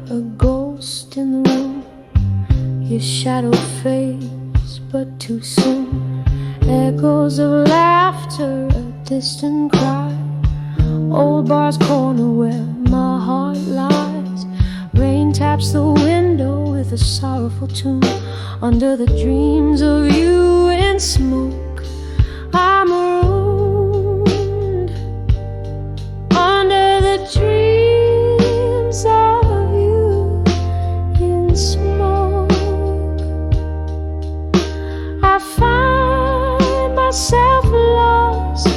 a ghost in the room. Your shadow fades, but too soon. Echoes of laughter, a distant cry. Old bar's corner where my heart lies. Rain taps the window with a sorrowful tune. Under the dreams of you in smoke, I'm marooned. Under the dreams of you in smoke, I find myself lost,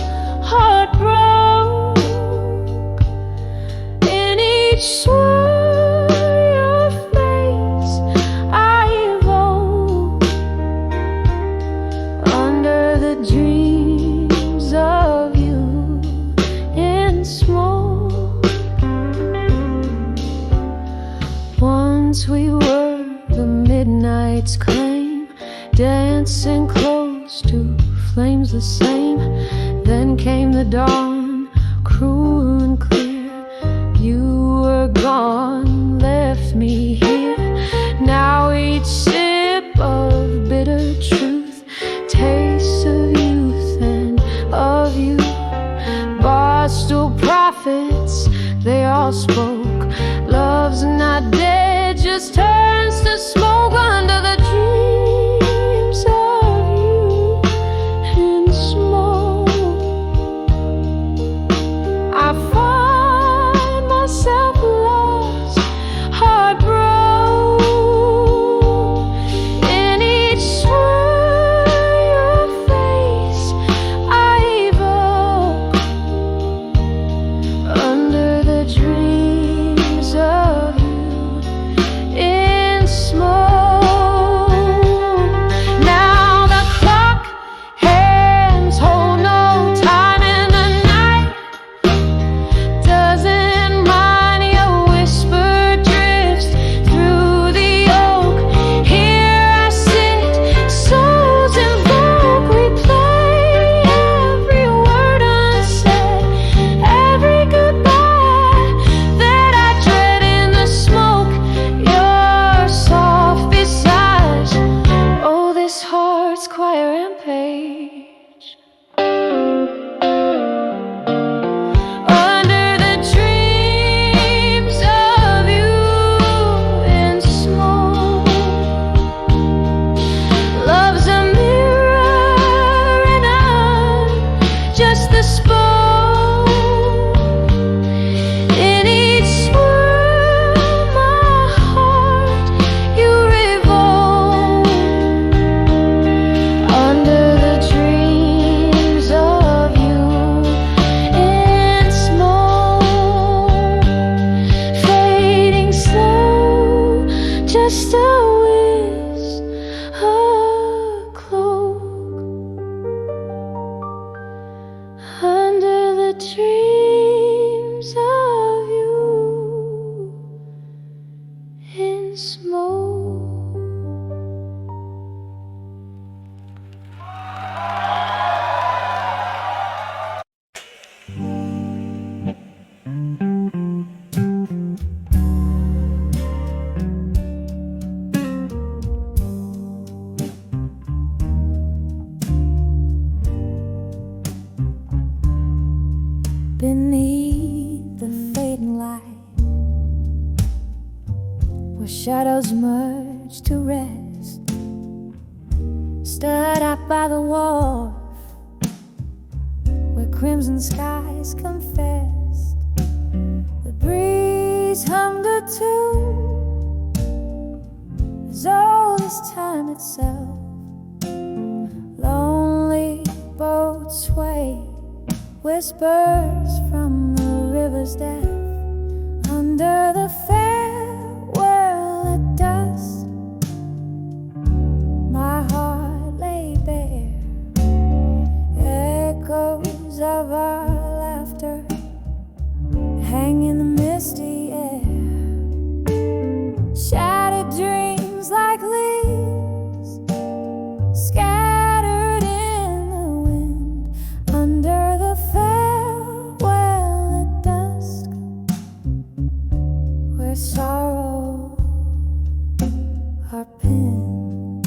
heartbroken. In each swirl your face I evoke. Under the dreams of you in smoke. Once we were the midnight's claim, dancing close to flames the same. Then came the dawn, cruel and clear. You were gone, left me here. Now each sip of bitter truth, taste of youth and of you. Barstool prophets, they all spoke. Love's not dead, just turns to smoke. Under the dreams of you in smoke, I find myself lost, heartbroken. In each swirl your face I evoke. Under the dreams of you in smoke. Now the clock hands hold no time in the night. Doesn't mind your whisper drifts through the oak. Here I sit, souls invoke. We play every word unsaid, every goodbye that I dread in the smoke. Your soft visage, oh, this heart's quiet rampage. Under the dreams of you in smoke, love's a mirror and I'm just the spoke. In each swirl my heart you revolt. Under the dreams of you in smoke, fading slow, just a whisk, a cloak. Under the dreams of you in smoke. Beneath the fading light, where shadows merge to rest, stood up by the wharf, where crimson skies confessed. The breeze hummed a tune as old as time itself. Lonely boats sway, whispers from the river's depth. Under the farewell at dusk, my heart lay bare. Echoes of our laughter hang in the misty air. Shattered dreams like leaves scattered in the wind. Under the farewell at dusk, where pen.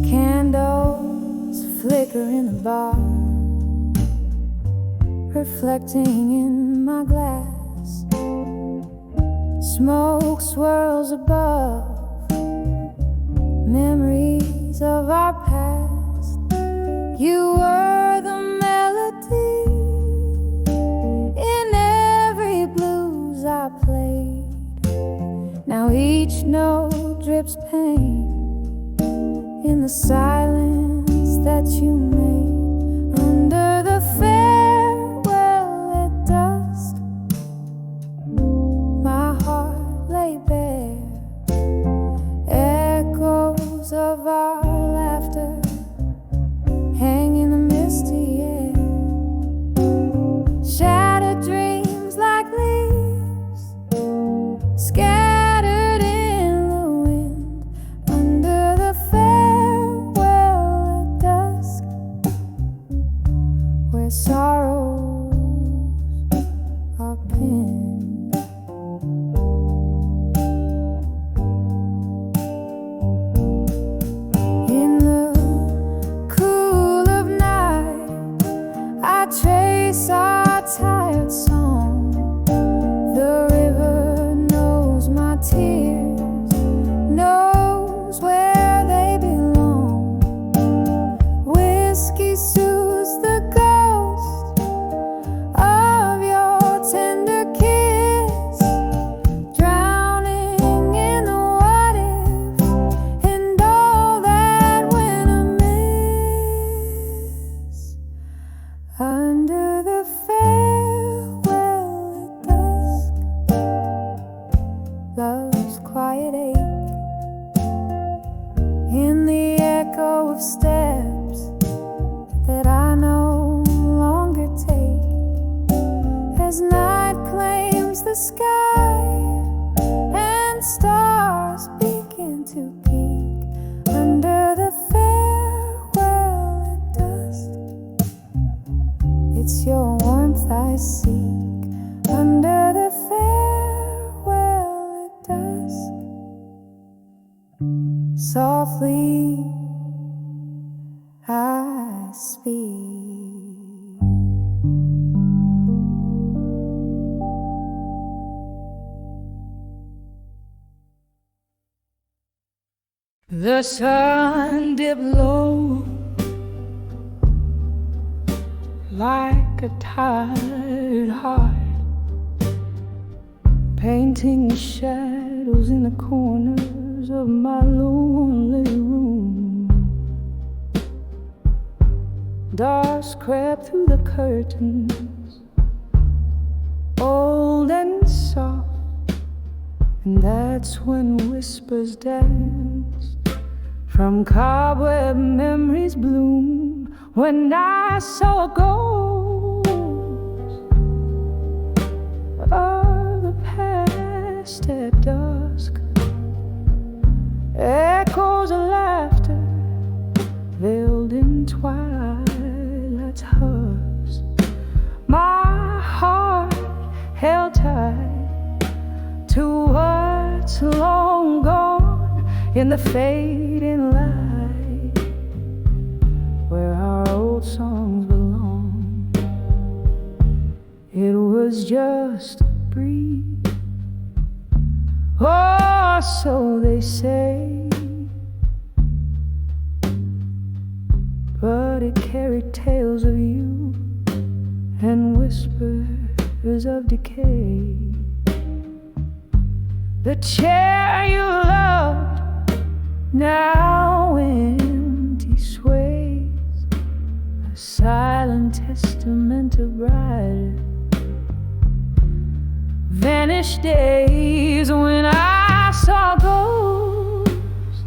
Candles flicker in the bar, reflecting in my glass. Smoke swirls above, memories of our past. You were the melody in every blues I played. Now each note drips pain in the silence that you made. Under the farewell at dusk, my heart lay bare. Echoes of our laughter hang in the misty air. Shattered dreams like leaves scattered in the wind. Under the farewell at dusk, where sorrows are pinned. In the cool of night, I trace our tired song. The river knows my tears, knows where they belong. Whiskey soothes the ghost of your tender kiss, drowning in the what if and all that went amiss. Under the farewell at dusk, love's quiet ache, in the echo of steps that I no longer take. As night claims the sky and stars begin to peek. Under the farewell at dusk, it's your warmth I seek. Under the farewell at dusk, softly I speak. The sun dipped low like a tired heart, painting shadows in the corners of my lonely room. Dusk crept through the curtains, old and soft, and that's when whispers dance from cobweb memories bloom. When I saw a ghost of the past at dusk, echoes of laughter veiled in twilight's husk. My heart held tight to what's long gone in the fading light, where our old songs belong. It was just a breeze, oh, so they say, but it carried tales of you and whispers of decay. The chair you loved now empty sways, a silent testament of brighter vanished days. When I saw ghosts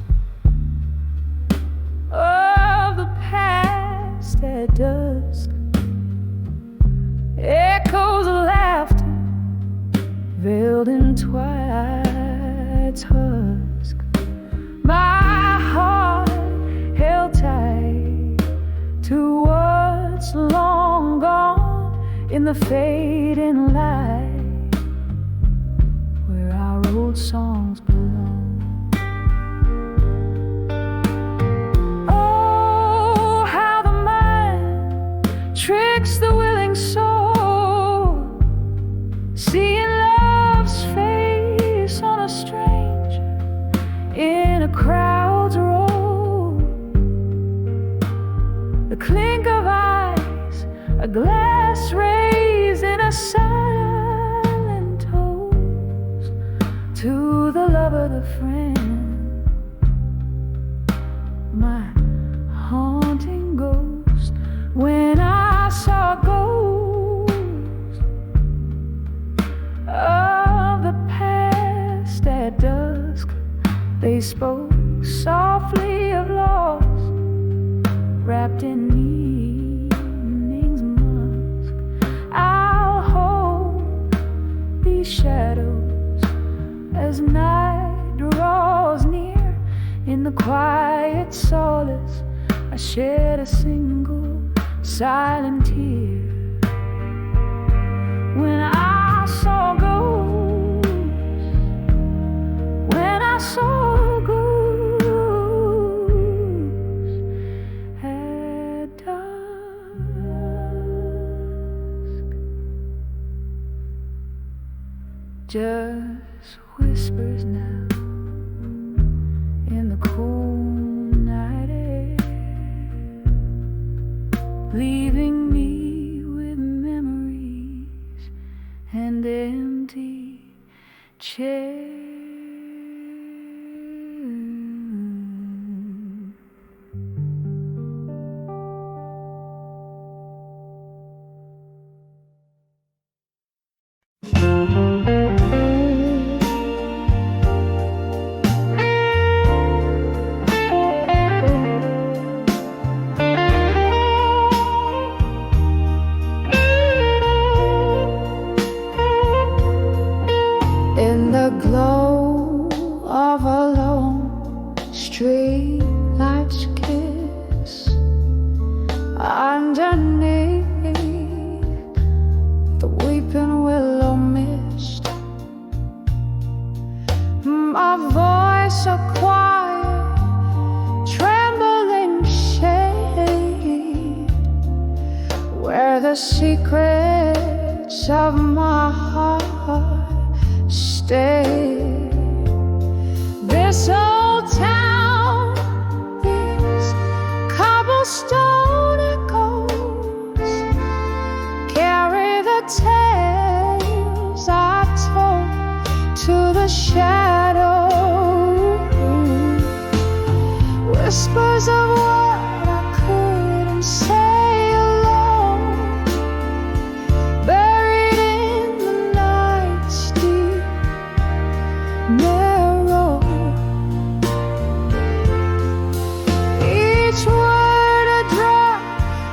of the past at dusk, echoes of laughter veiled in twilight's husk. My heart held tight to what's long gone in the fading light, old songs belong. Oh, how the mind tricks the willing soul, seeing love's face on a stranger in a crowd's roll. The clink of eyes, a glass raised in a silent toast to the lover, the friend, my haunting ghost. When I saw ghosts of the past at dusk, they spoke softly of loss, wrapped in evening's musk. I'll hold these shadows as night draws near. In the quiet solace, I shed a single silent tear. When I saw ghosts, when I saw ghosts at dusk, just whispers now in the cool night air, leaving me with memories and empty chairs. In the glow of a lone street light's kiss, underneath the weeping willow mist, my voice a quiet, trembling shade, where the secrets of my heart stay. This old town, these cobblestone echoes carry the tales I've told to the shadows, whispers of what I couldn't say alone, buried in the night's deep narrow. Each word a drop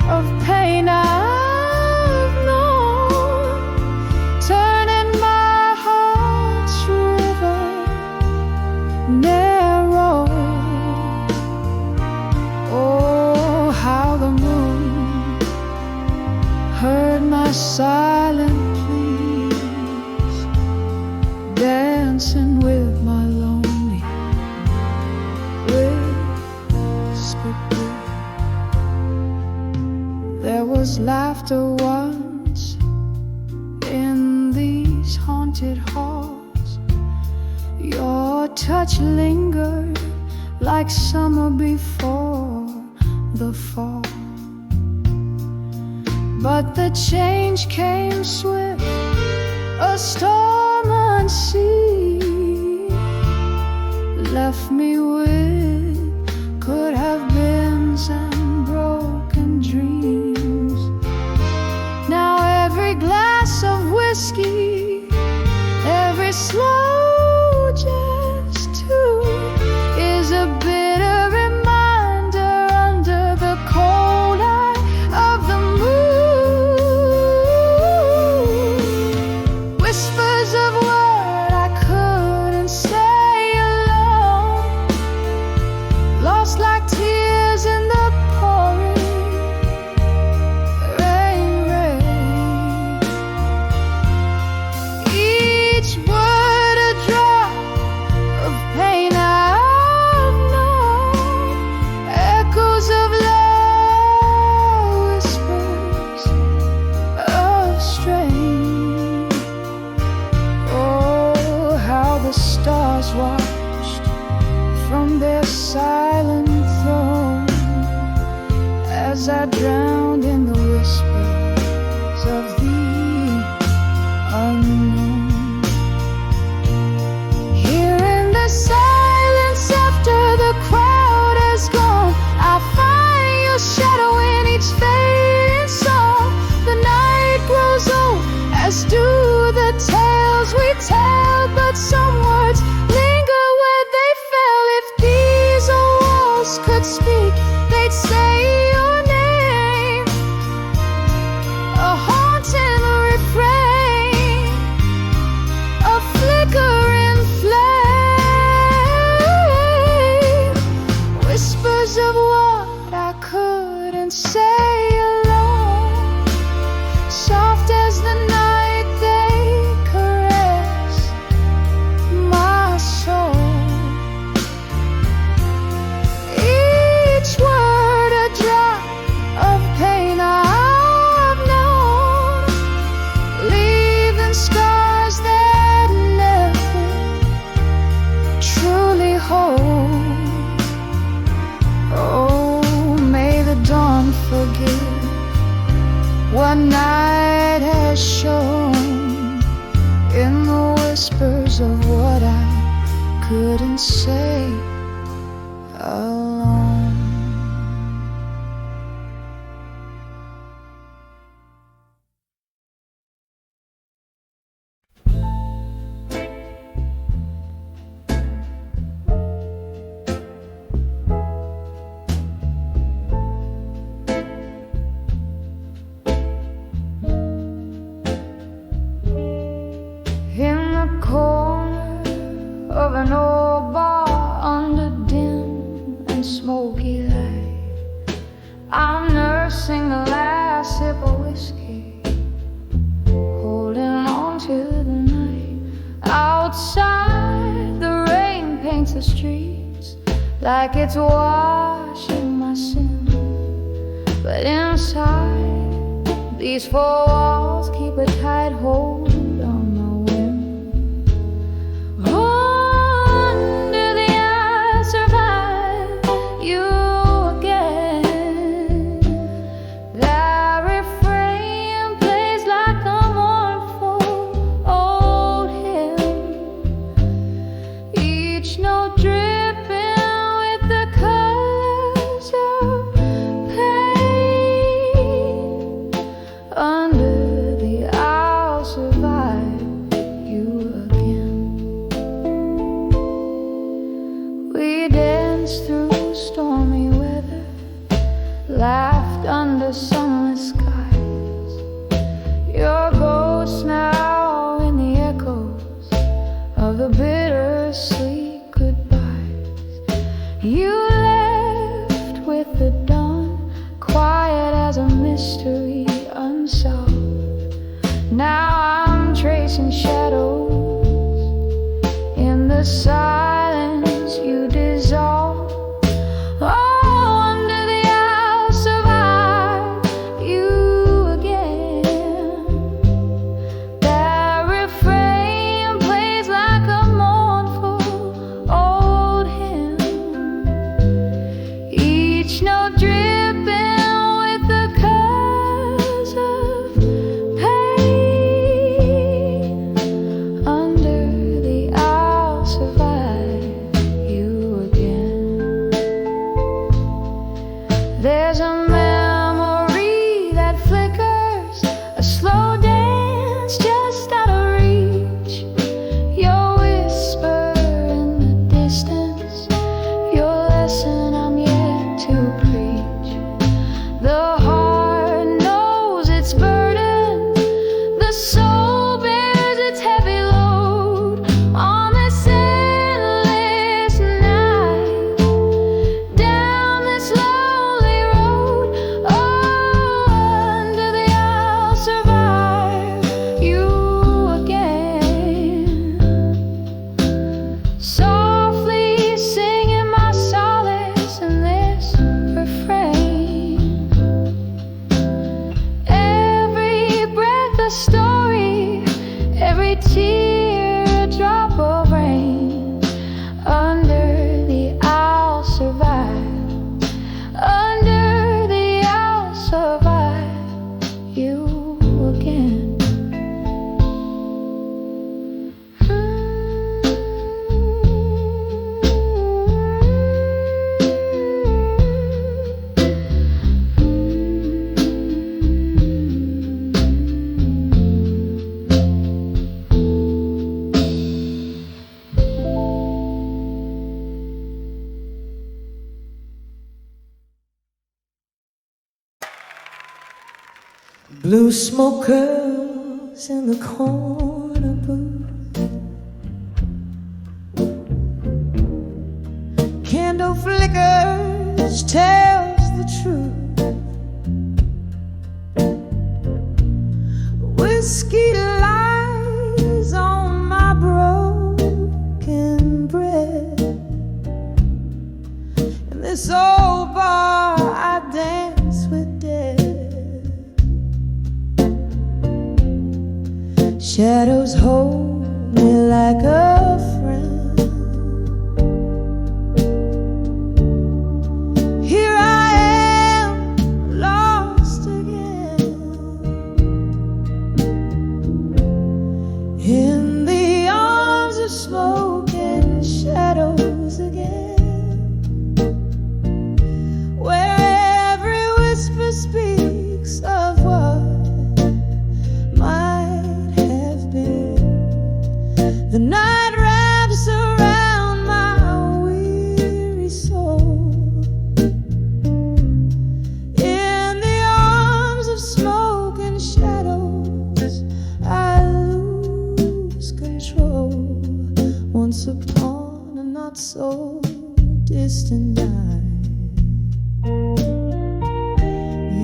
of pain I've known, turning my heart's river narrow. Oh, how the moon heard my silent pleas, dancing with my lonely whispered breath. There was laughter once in these haunted halls. Your touch lingered like summer before the fall. But the change came swift, a storm unseen, left me with could have beens and broken dreams. Now every glass of whiskey, every slow jazz tune is a bitter reminder under the cold eye of the moon. Whispers of what I couldn't say alone, lost like tears in the pouring rain. Each word a corner of an old bar under dim and smoky light. I'm nursing the last sip of whiskey, holding on to the night. Outside, the rain paints the streets like it's washing my sin. But inside, these four walls keep a tight hold on my whim. Under the I survive you again. That refrain plays like a mournful old hymn, each note dripping with the colors of under the I'll survive you again. We danced through stormy weather, laughed under sunless skies. Your ghost now in the echoes of the bittersweet goodbyes. You left with the dawn, quiet as a mystery unsolved. Now I'm tracing shadows in the silence you dissolve. Oh, under the I'll survive you again. That refrain plays like a mournful old hymn, each note dripping with the colors of pain. Under the I'll survive you again. There's a memory that flickers, a slow dance just out of reach. Your whisper in the distance, your lesson I'm yet to preach. The heart knows its burden, the soul bears its heavy load on this endless night, down this lonely road. Oh, under the I'll survive you again. Softly singing my solace in this refrain. Every breath a story, every tear a drop of rain. Under the I'll survive, under the I'll survive you again. Blue smoke curls in the corner booth, candle flickers, tells the truth. Whiskey lies on my broken bread. In this old bar I dance with death. Shadows hold me like a friend. Here I am, lost again, in the arms of smoke and shadows again, where every whisper speaks of what might have been. The night distant night.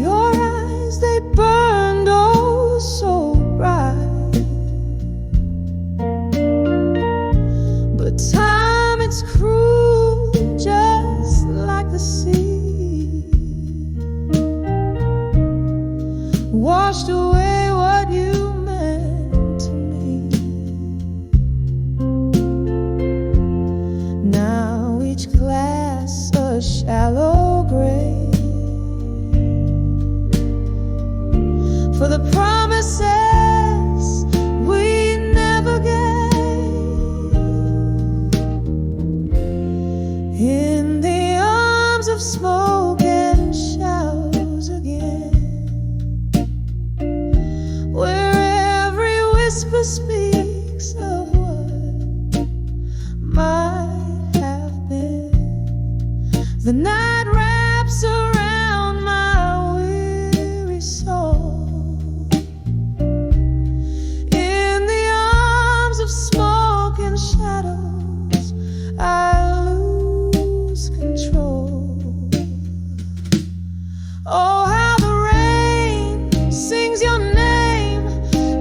Your eyes, they burned oh so bright, but time, it's cruel, just like the sea, washed away what you meant to me. Now each glass a shallow grave for the promises we never gave. In the arms of smoke and shadows again, where every whisper speaks of what might have been. The night wraps around my weary soul. In the arms of smoke and shadows, I lose control. Oh, how the rain sings your name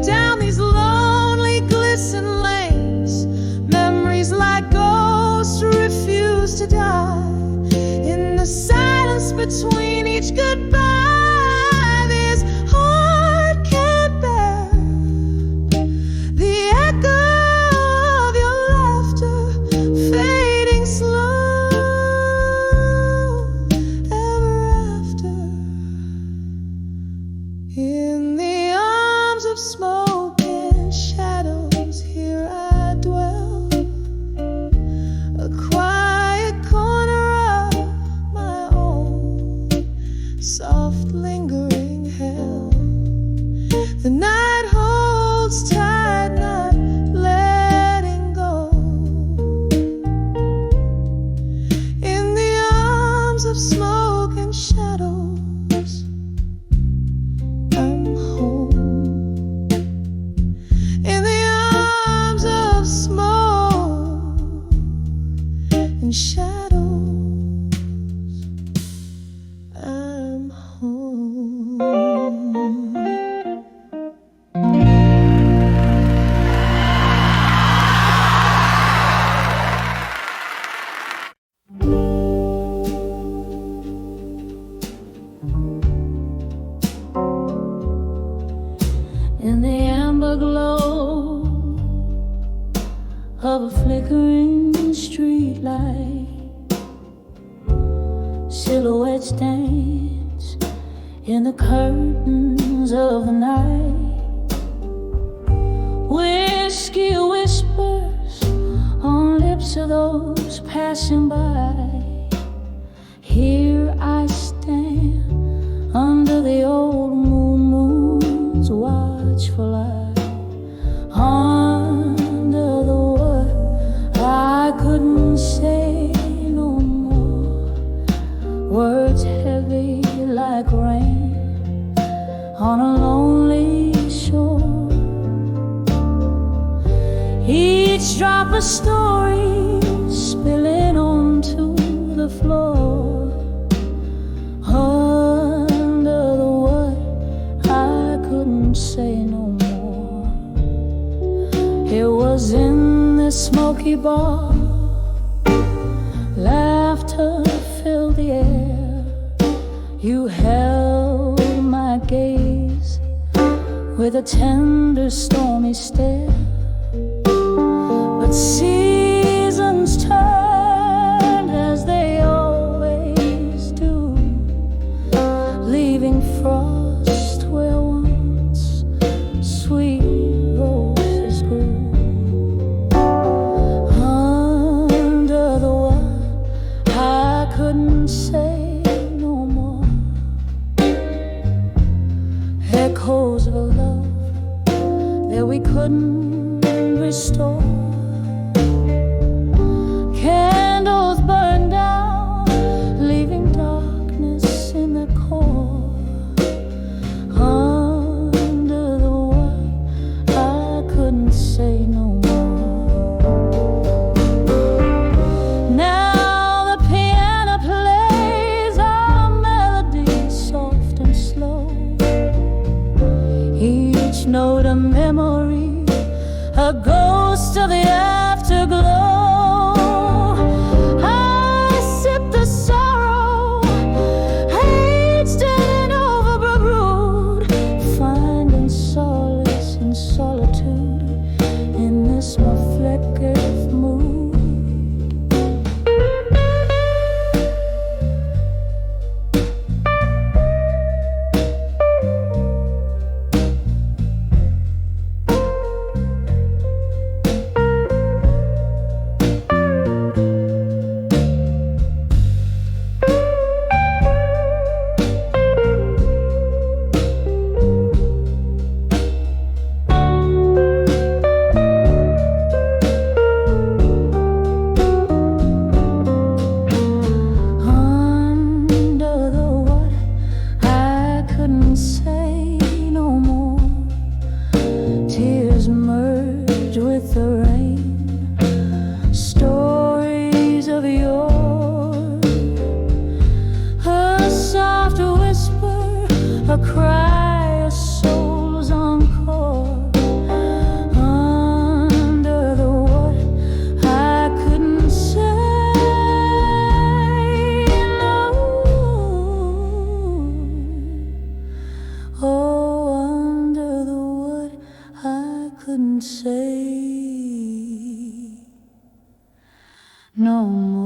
down these lonely, glisten lanes. Memories like ghosts refuse to die. In the silence between each goodbye, this heart can't bear the echo of your laughter fading slow ever after. In the arms of smoke and shadows, here I dwell, a quiet corner of my own, soft lingering hell. The night holds tight, not letting go. In the arms of smoke and shadows, I'm home. In the arms of smoke and shadows, I'm home. In the amber glow of a flickering street light, silhouettes dance in the curtains of the night. Whiskey whispers on lips of those passing by. Here I stand under the old moon's watchful eye, under the wood. I couldn't say no more, words heavy like rain on a lonely shore. Each drop a story spilling onto the floor. Under the wood, I couldn't say no more. It was in this smoky bar, laughter filled the air. You held my gaze with a tender, stormy stare. But seasons turned as they always do, leaving frost where once sweet roses grew. Under the water, I couldn't say no more. Echoes of a love that we couldn't restore. Candles burned down, leaving darkness in the core. Under the water, I couldn't say no more. Now the piano pitch note, a memory, a ghost of the afterglow. I sip the sorrow, aged and overbrewed, finding solace in solitude in this reflective mood. A cry, a soul's encore. Under the what I couldn't say, no. Oh, under the what I couldn't say no more.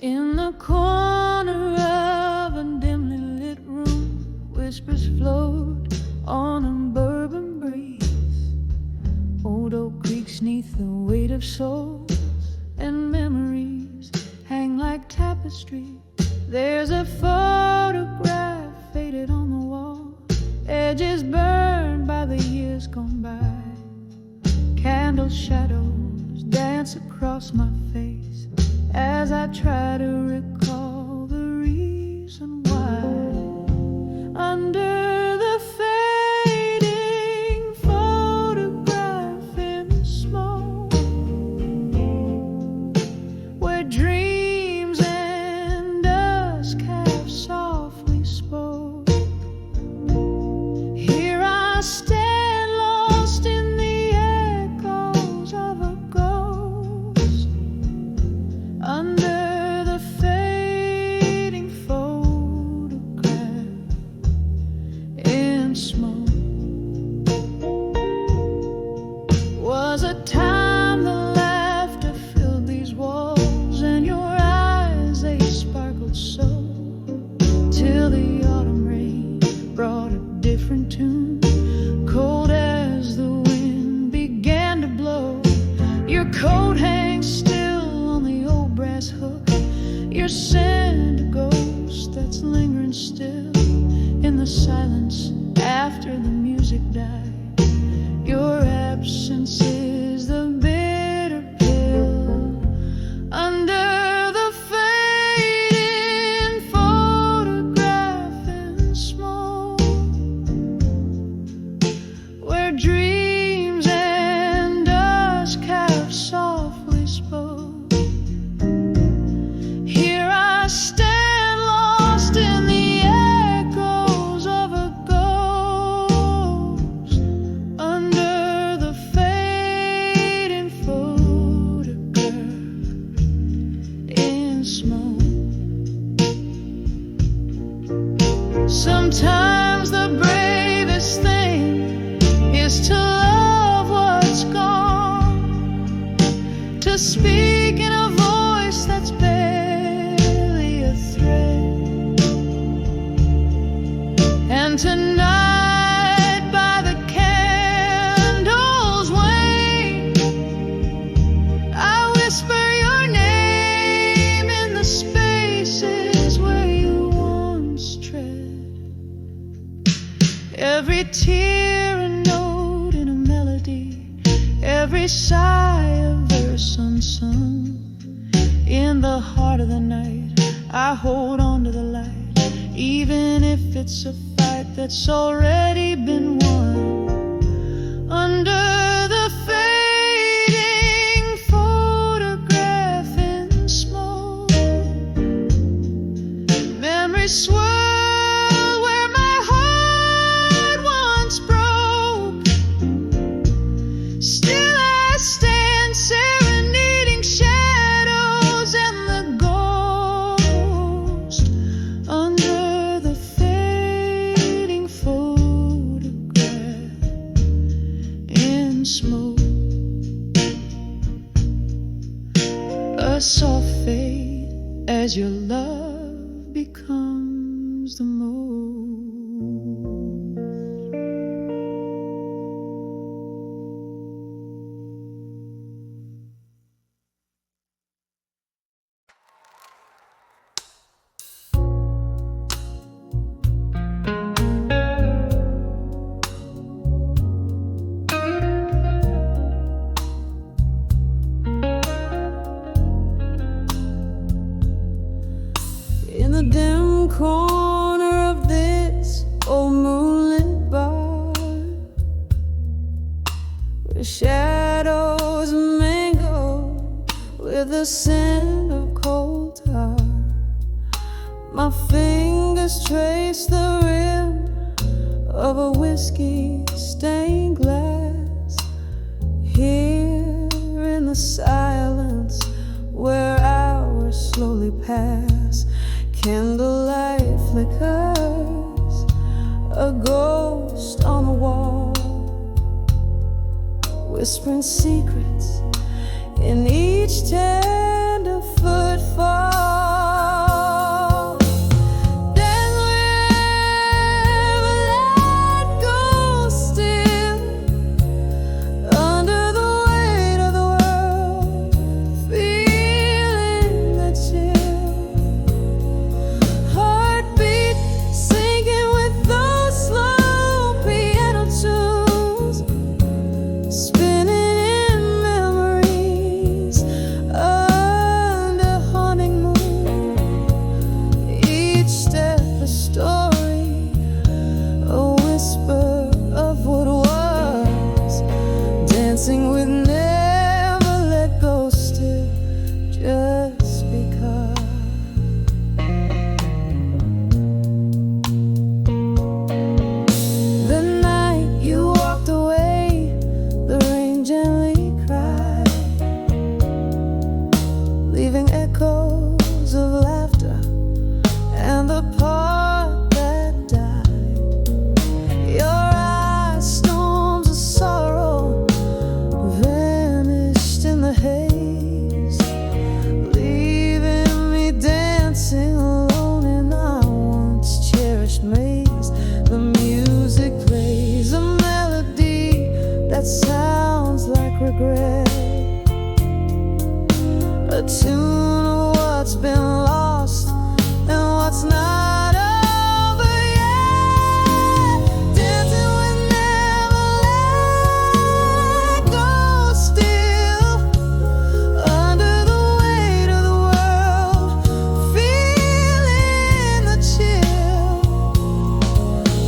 In the corner of a dimly lit room, whispers float on a bourbon breeze. Old oak creaks neath the weight of souls, and memories hang like tapestry. There's a photograph faded on the wall, edges burned by the years gone by. Candle shadows dance across my face as I try to recall the reason why. Under the fading photograph in smoke, where dreams and dusk have softly spoke, here I stand lost in the echoes of a ghost. Under the fading photograph in smoke. Was a time the laughter filled these walls, and your eyes, they sparkled so, till the autumn rain brought a different tune, cold as the wind began to blow. Your coat hangs still on the old brass hook, your scent a ghost that's lingering still in the silence after the music died. Your absence is the bitter pill. Under the fading photograph in smoke, where dreams and dusk have softly spoke, here I stand lost in the echoes of a ghost. Under the fading photograph in smoke. Sometimes the bravest thing is to love what's gone, to speak in a voice that's barely a thread. And tonight by the candle's wane, I whisper your name in the spaces where you once Every tear a note in a melody, every sigh a verse unsung. In the heart of the night, I hold on to the light, even if it's a fight that's already been won. Under the fading photograph in smoke, memories swirl where my heart once broke. Still I stand serenading shadows and the ghost under the fading photograph in smoke. A soft fade as your love becomes the most. In the dim corner of this old moonlit bar, where shadows mingle with the scent of coal tar, my fingers trace the rim of a whiskey-stained glass. Here in the silence where hours slowly pass, candlelight flickers, a ghost on the wall, whispering secrets in each tender footfall. Then we'll let go still, under the weight of the world, feeling the chill. Heartbeat sinking with those slow piano tunes, spinning in memories under haunting moon. Each step a story, a whisper of what was, dancing with never let go still, just because. The night you walked away, the rain gently cried, leaving echoes of laughter and the part that died. Your eyes, storms of sorrow, vanished in the haze, leaving me dancing alone in our once cherished maze. The music plays a melody that sounds like regret, a tune of what's been lost and what's not over yet. Dancing with never let go still, under the weight of the world, feeling the chill.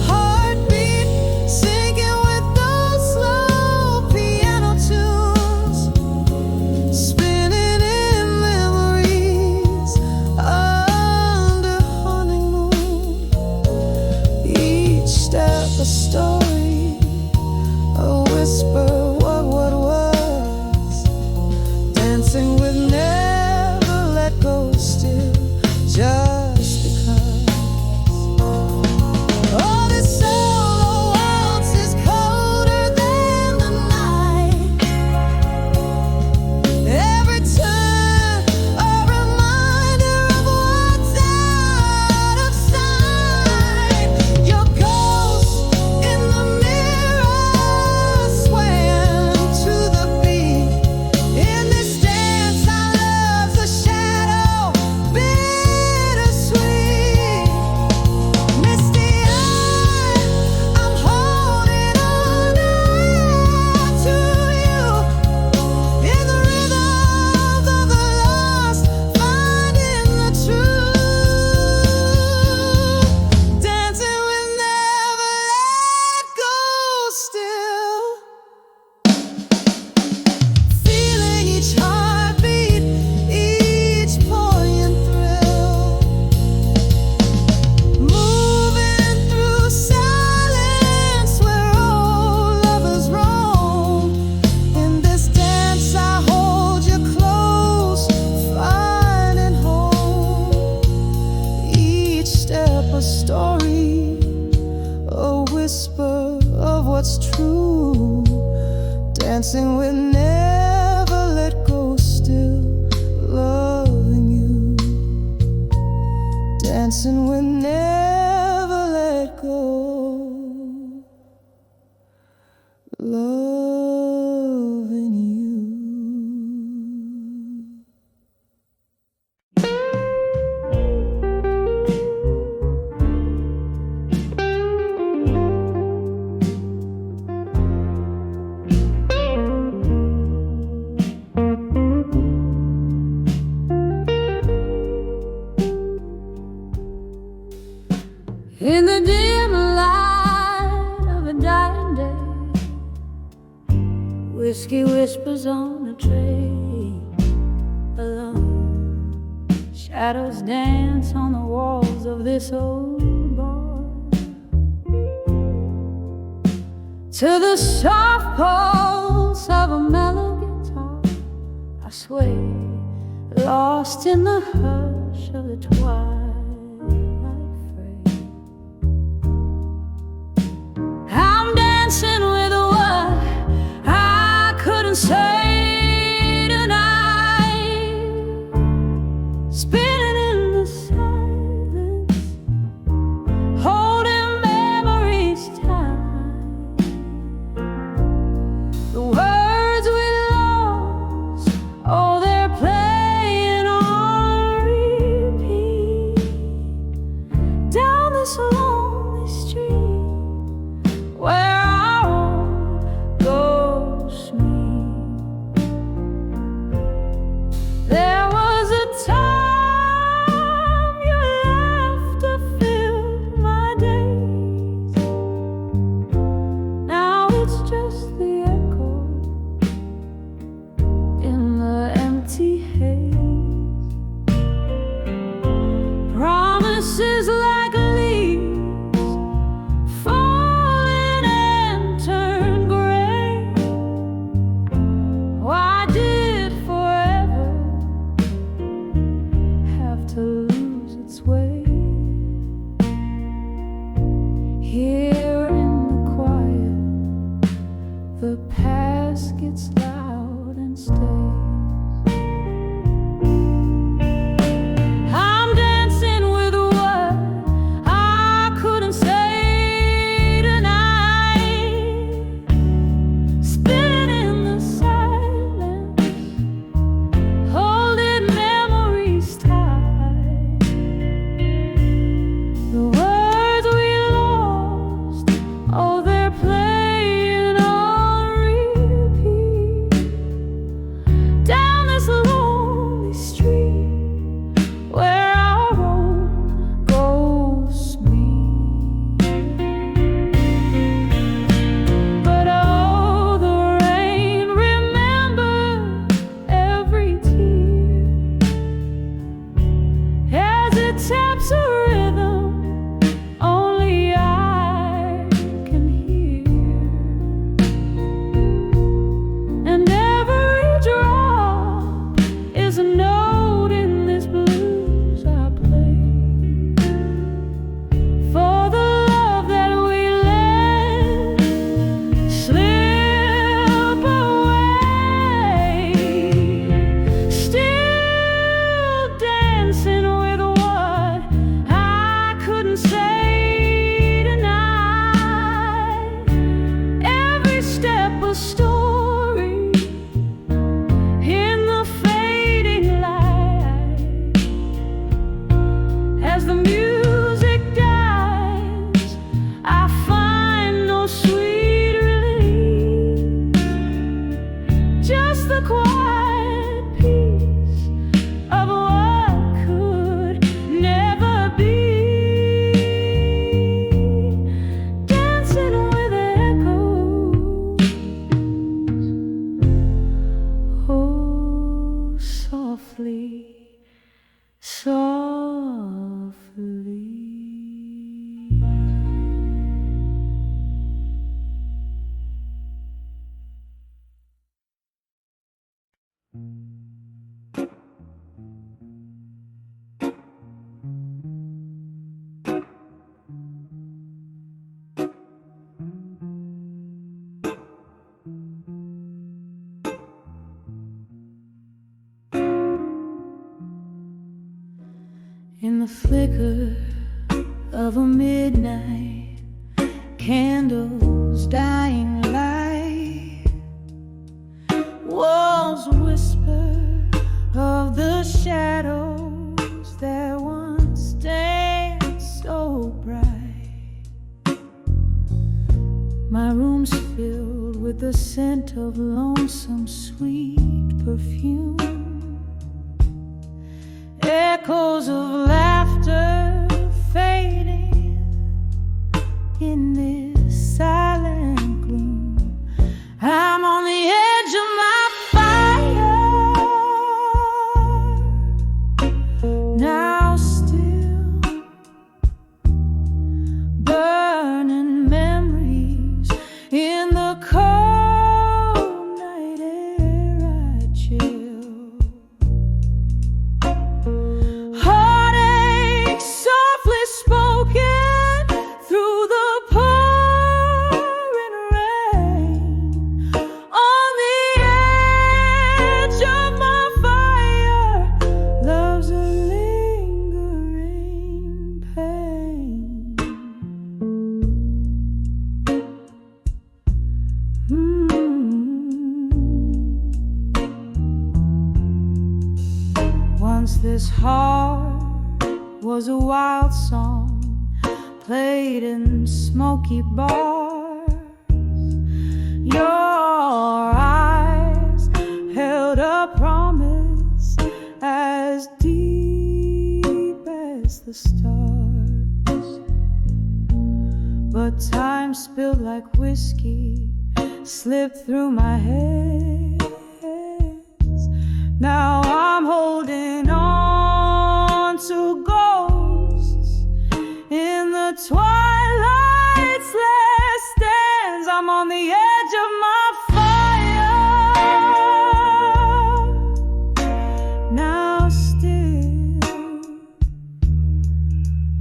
Heartbeat sinking with those slow piano tunes, spinning in memories under haunting moon. Each step a story, a whisper what was, dancing with never let go still, just because. Oh, this solo waltz is colder than the night. Every turn a reminder of what's out of sight. Your ghost in the whisper of what's true, dancing with never let go, still loving you, dancing with never let go, loving you. In the dim light of a dying day, whiskey whispers on a tray. Alone, shadows dance on the walls of this old bar, to the soft pulse of a mellow guitar. I sway, lost in the hush of the twilight. Dancing with what I couldn't say tonight, spinning in the silence, holding memories tight. The words we lost, oh, they're playing on repeat down this lonely street where promises like leaves falling and turn gray. Why did forever have to lose its way? Here in the quiet, the past gets loud and stays. flicker of a midnight candle's dying light, walls whisper of the shadows that once danced so bright. My room's filled with the scent of lonesome sweet perfume, echoes of laughter fading in this silent gloom. I'm on the edge of my fire, now still burning memories in the cold night air I chill. Heartache softly spoken through the pouring rain. On the edge of my fire, love's a lingering pain. Once this heart was a wild song played in smoky bars. Your eyes held a promise as deep as the stars, but time spilled like whiskey slipped through my hands. Now I'm holding on to ghosts in the twilight's last stands. I'm on the edge of my fire, now still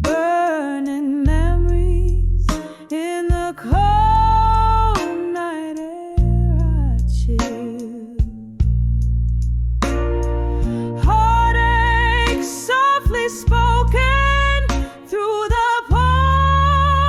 burning memories in the cold night air I chill. Heartache softly spoken through the pouring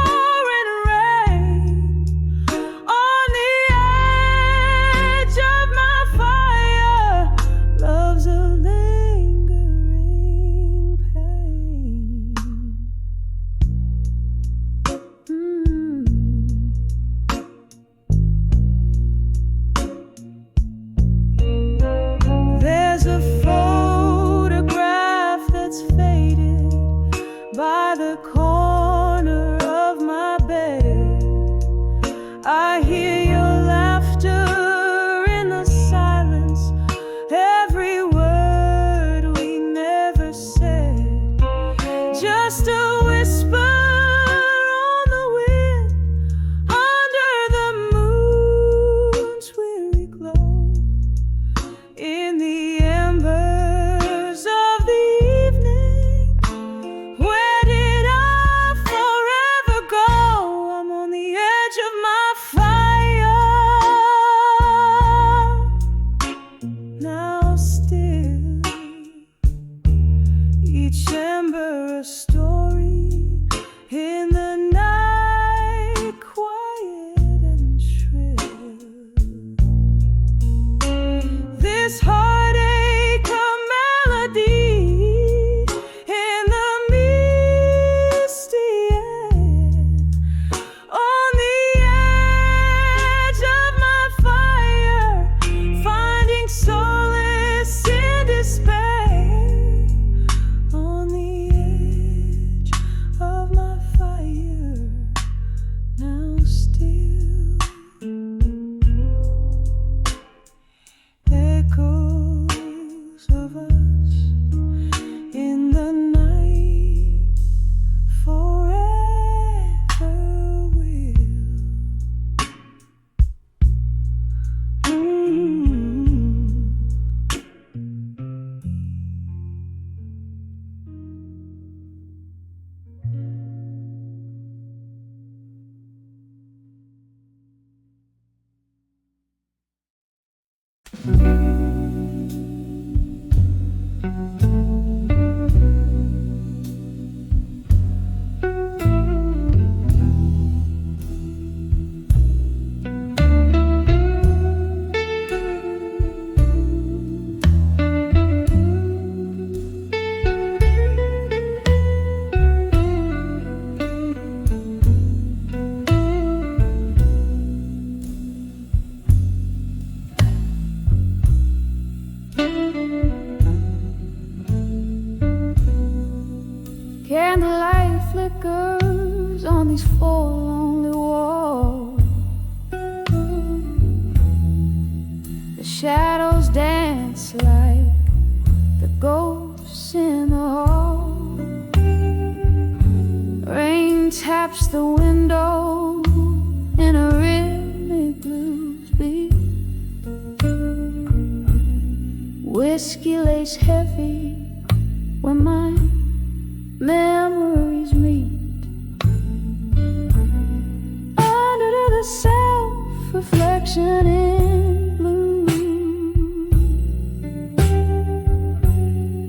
lonely wall. The shadows dance like the ghosts in the hall. Rain taps the window in a rhythmic blues beat. Whiskey lays heavy when my memories meet. Under the self-reflection in blue,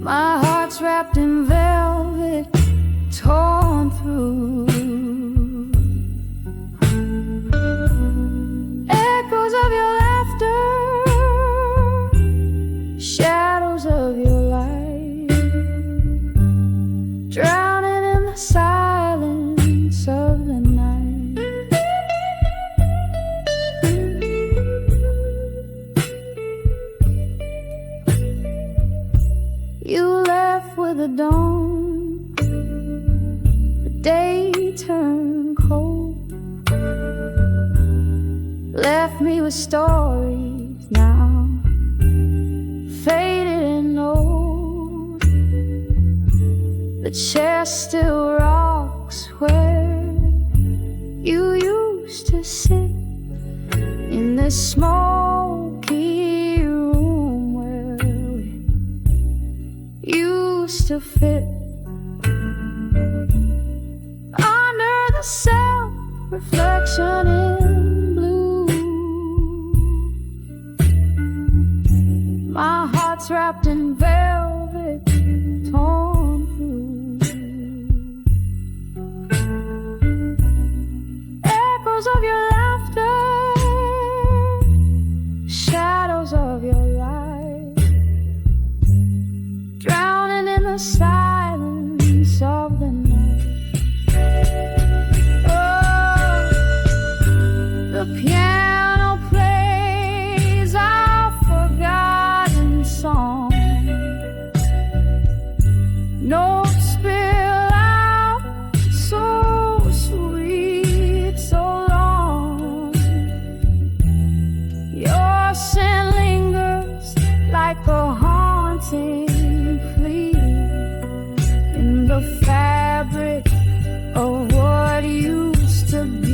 my heart's wrapped in velvet, torn through. Echoes of your laughter, shadows of your light, drowning in the silence of the night. You left with the dawn, the day turned cold, left me with stories now faded and old. The chair still rocks where you used to sit, in this smoky room where we used to fit. Under the self-reflection in blue, my heart's wrapped in velvet, torn through. Echoes of your laughter, shadows of your light, drowning in the silence of the night. Oh, the piano plays our forgotten song. Notes spill out, so sweet, so long. Your scent lingers like a haunting flea in the fabric of what used to be.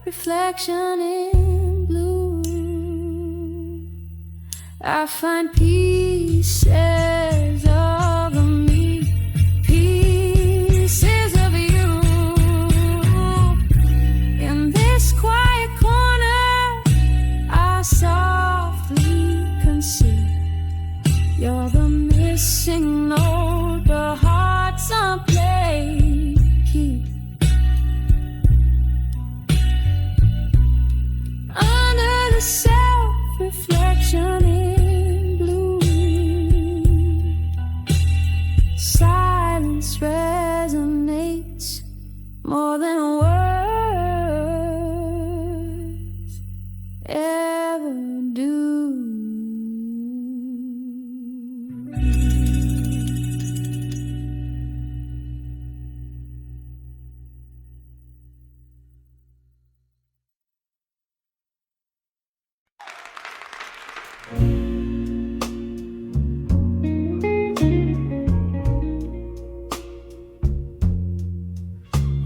Reflection in blue, I find pieces of me, pieces of you, in this quiet corner. I softly conceive you're the missing note the heart's unplayed key. Under the self-reflection in blue, silence resonates more than words ever do.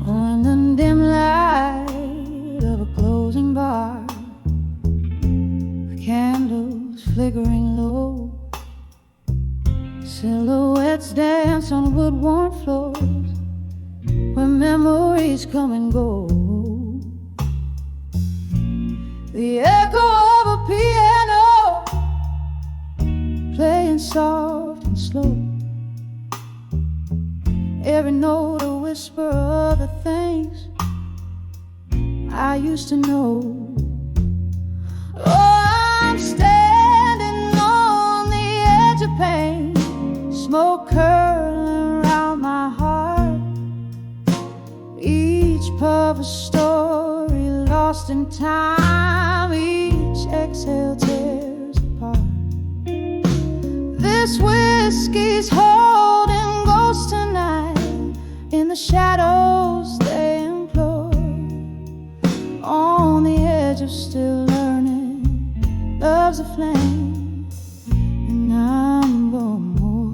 On the dim light of a closing bar, candles flickering low, silhouettes dance on wood-worn floors where memories come and go. The echo of a piano soft and slow. Every note a whisper of the things I used to know. Oh, I'm standing on the edge of pain, smoke curling around my heart. Each puff a story lost in time, each exhale tears apart. This whiskey's holding ghosts tonight. In the shadows they implore, on the edge of still learning. Love's a flame, and I'm going more.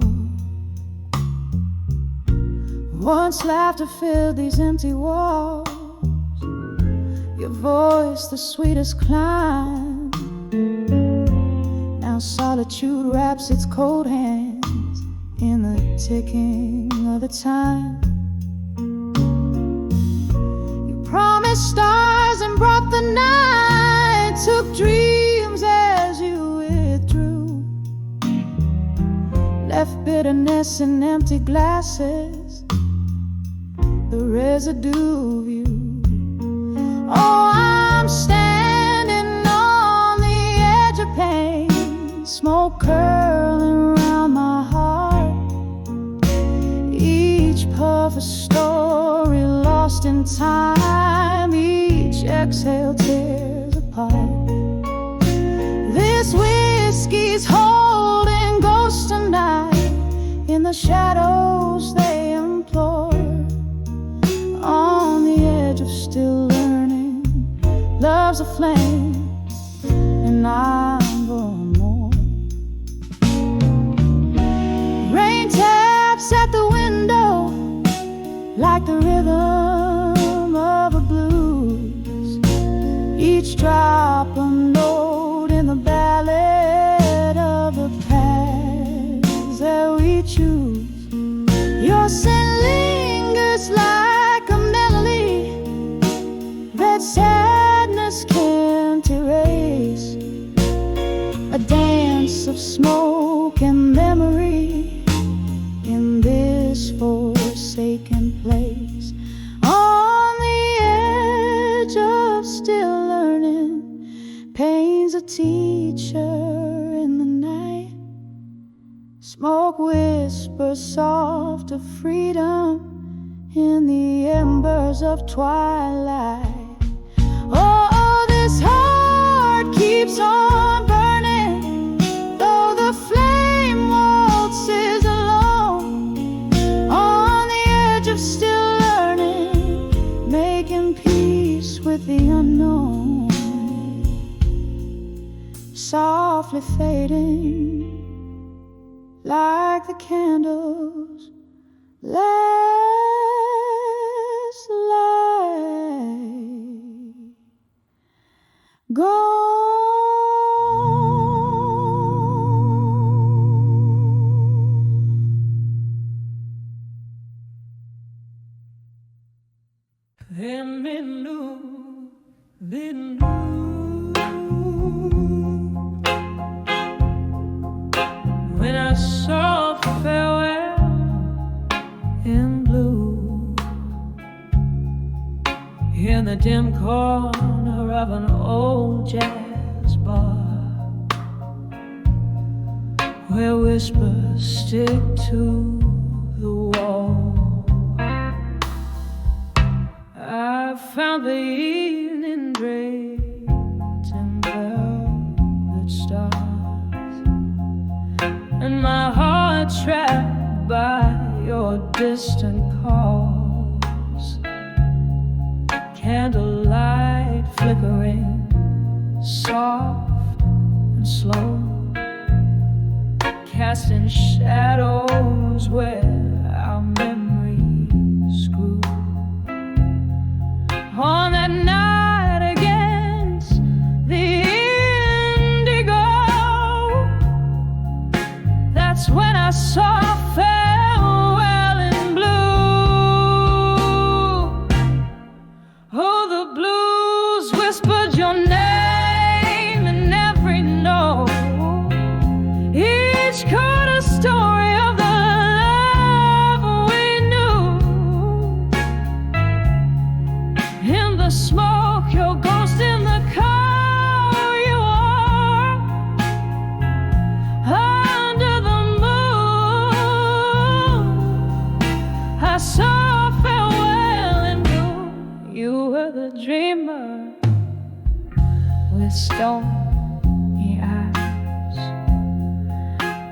Once laughter filled these empty walls, your voice the sweetest climb. Now solitude wraps its cold hands in the ticking of the time. Promised stars and brought the night, took dreams as you withdrew, left bitterness in empty glasses, the residue of you. Oh, I'm standing on the edge of pain, smoke curling around my heart. Each puff a story lost in time, each exhale tears apart. This whiskey's holding ghosts tonight. In the shadows they implore, on the edge of still learning. Love's a flame, and I'm going more. Rain taps at the window like the rhythm of a blues. Each drop a note in the ballad of the paths that we choose. Your scent lingers like a melody that sadness can't erase. A dance of smoke and memory in this forsaken place. On the edge of still learning, pain's a teacher in the night. Smoke whispers soft of freedom in the embers of twilight. Oh, this heart keeps on burning, though the flame waltzes alone. On the edge of still learning, making peace with the unknown. Softly fading like the candles last light gone. Then we knew when I saw farewell in blue in the dim corner of an old jazz bar, where whispers stick to the wall. I found the evening draped in velvet stars, and my heart trapped by your distant calls. Candlelight flickering, soft and slow, casting shadows where our memories grew. On that night against the indigo, that's when I saw farewell in blue. Oh, the blues whispered your name in every note, each chord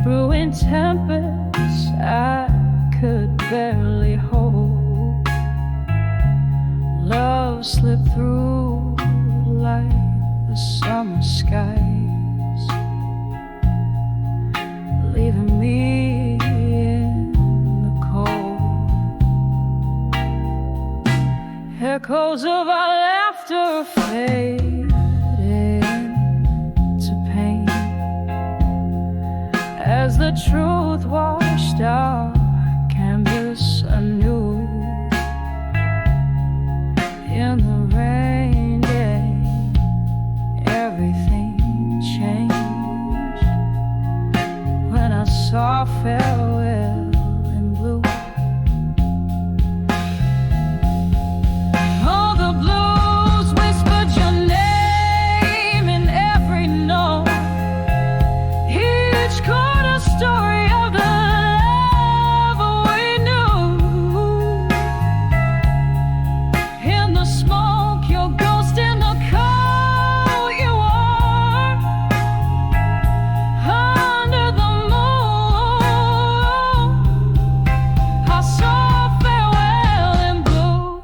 brewing tempests I could barely hold. Love slipped through like the summer skies, leaving me in the cold. Echoes of our laughter faded into pain as the truth washed our canvas anew. In the rain day, everything changed when I saw farewell in blue. All the blues whispered your name in every note. Each chord a story of the love we knew. In the smoke, your ghost in the cold you wore. Under the moon, I saw farewell in blue.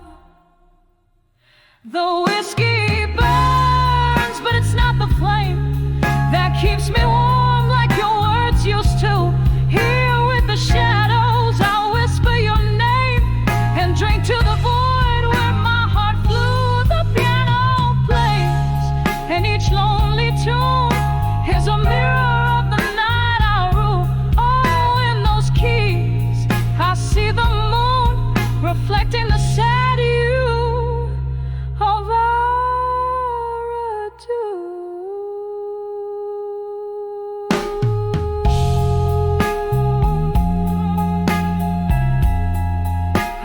The whiskey burns, but it's not the flame that keeps me warm like your words used to. Here with the shadows, I'll whisper your name and drink to the void where my heart flew. The piano plays, and each lonely tune is a mirror of the night I rule. Oh, in those keys, I see the moon reflecting the sad hue of our adieu.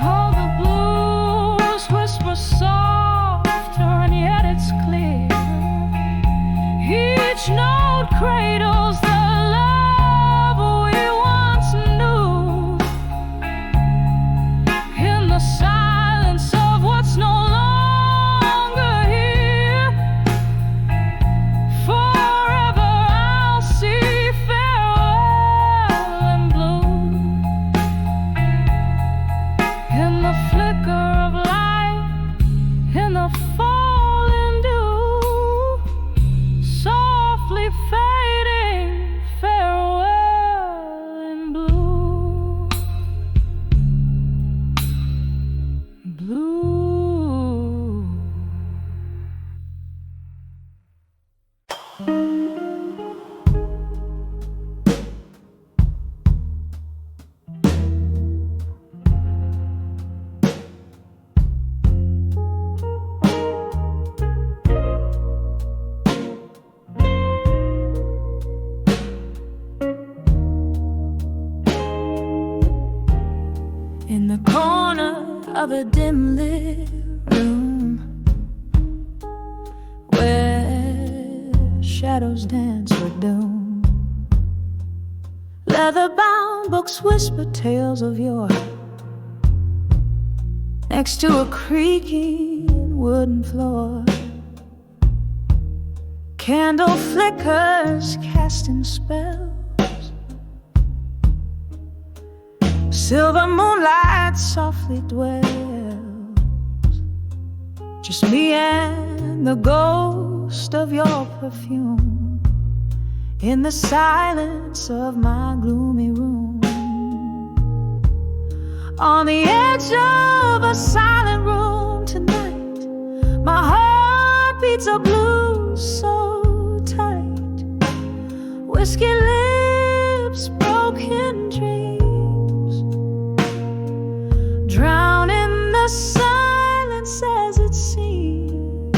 All the blues whisper softer, and yet it's clear. Each note cradles the love we once knew. In the silence of what's no longer here, forever I'll see farewell in blue. In the flicker of light, in the falling dew, softly fading farewell in blue. Blue. In the corner of a dim lit room where shadows dance with doom, leather-bound books whisper tales of yore. Next to a creaking wooden floor, candle flickers casting spells. Silver moonlight softly dwells, just me and the ghost of your perfume in the silence of my gloomy room. On the edge of a silent room tonight, my heart beats a blues so tight. Whiskey lips, broken dreams, drown in the silence as it seems.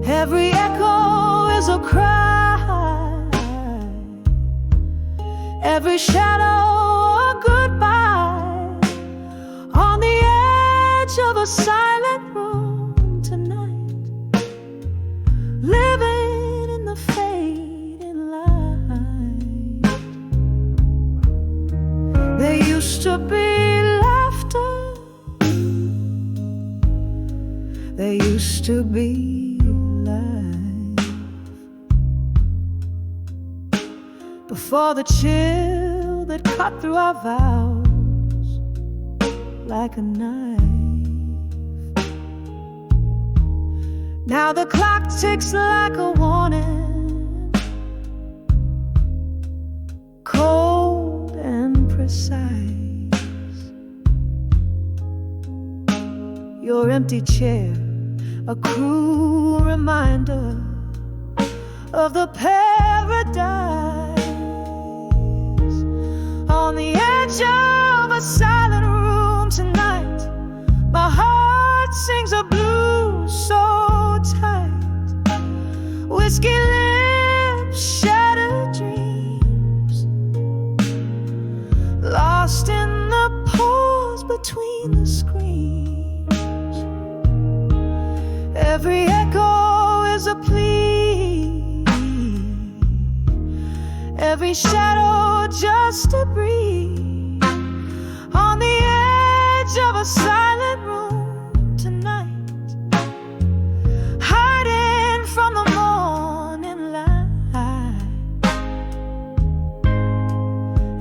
Every echo is a cry, every shadow a goodbye. On the edge of a silent room tonight, living in the fading light. There used to be laughter, there used to be life. before the chill that cut through our vows like a knife. Now the clock ticks like a warning, cold and precise. Your empty chair, a cruel reminder of the paradise on the edge of a silent room tonight. My heart sings a blues so tight. Whiskey lips, shattered dreams, lost in the pause between the screams. Every echo is a plea, every shadow just a breeze on the edge of a silent room tonight, hiding from the morning light.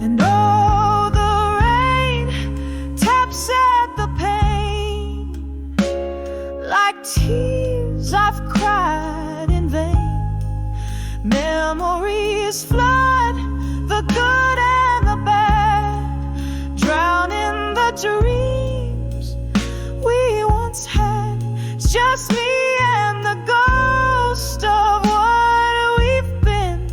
And oh, the rain taps at the pane like tears I've cried in vain. Memories flood the good and the bad, drown in the dreams we once had. It's just me and the ghost of what we've been,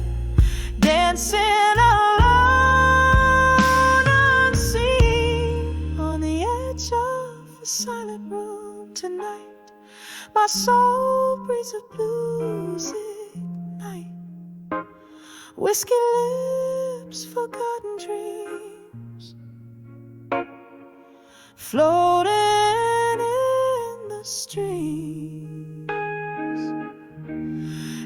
dancing alone, unseen, on the edge of a silent room tonight. My soul breathes a blues night. Whiskey lips, forgotten dreams, floating in the streams.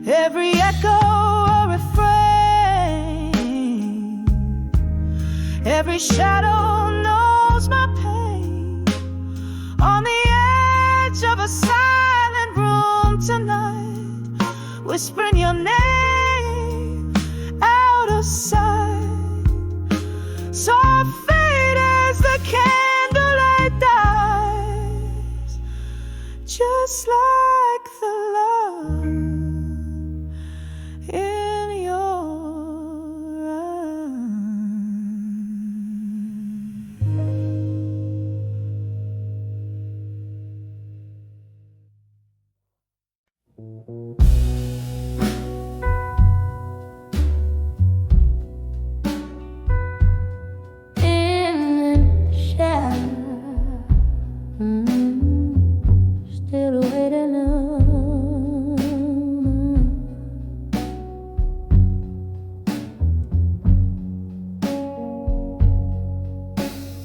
Every echo a refrain, every shadow knows my pain. On the edge of a silent room tonight, whispering your name out of sight. So fade as the candlelight dies, just like the love in your eyes. Still waiting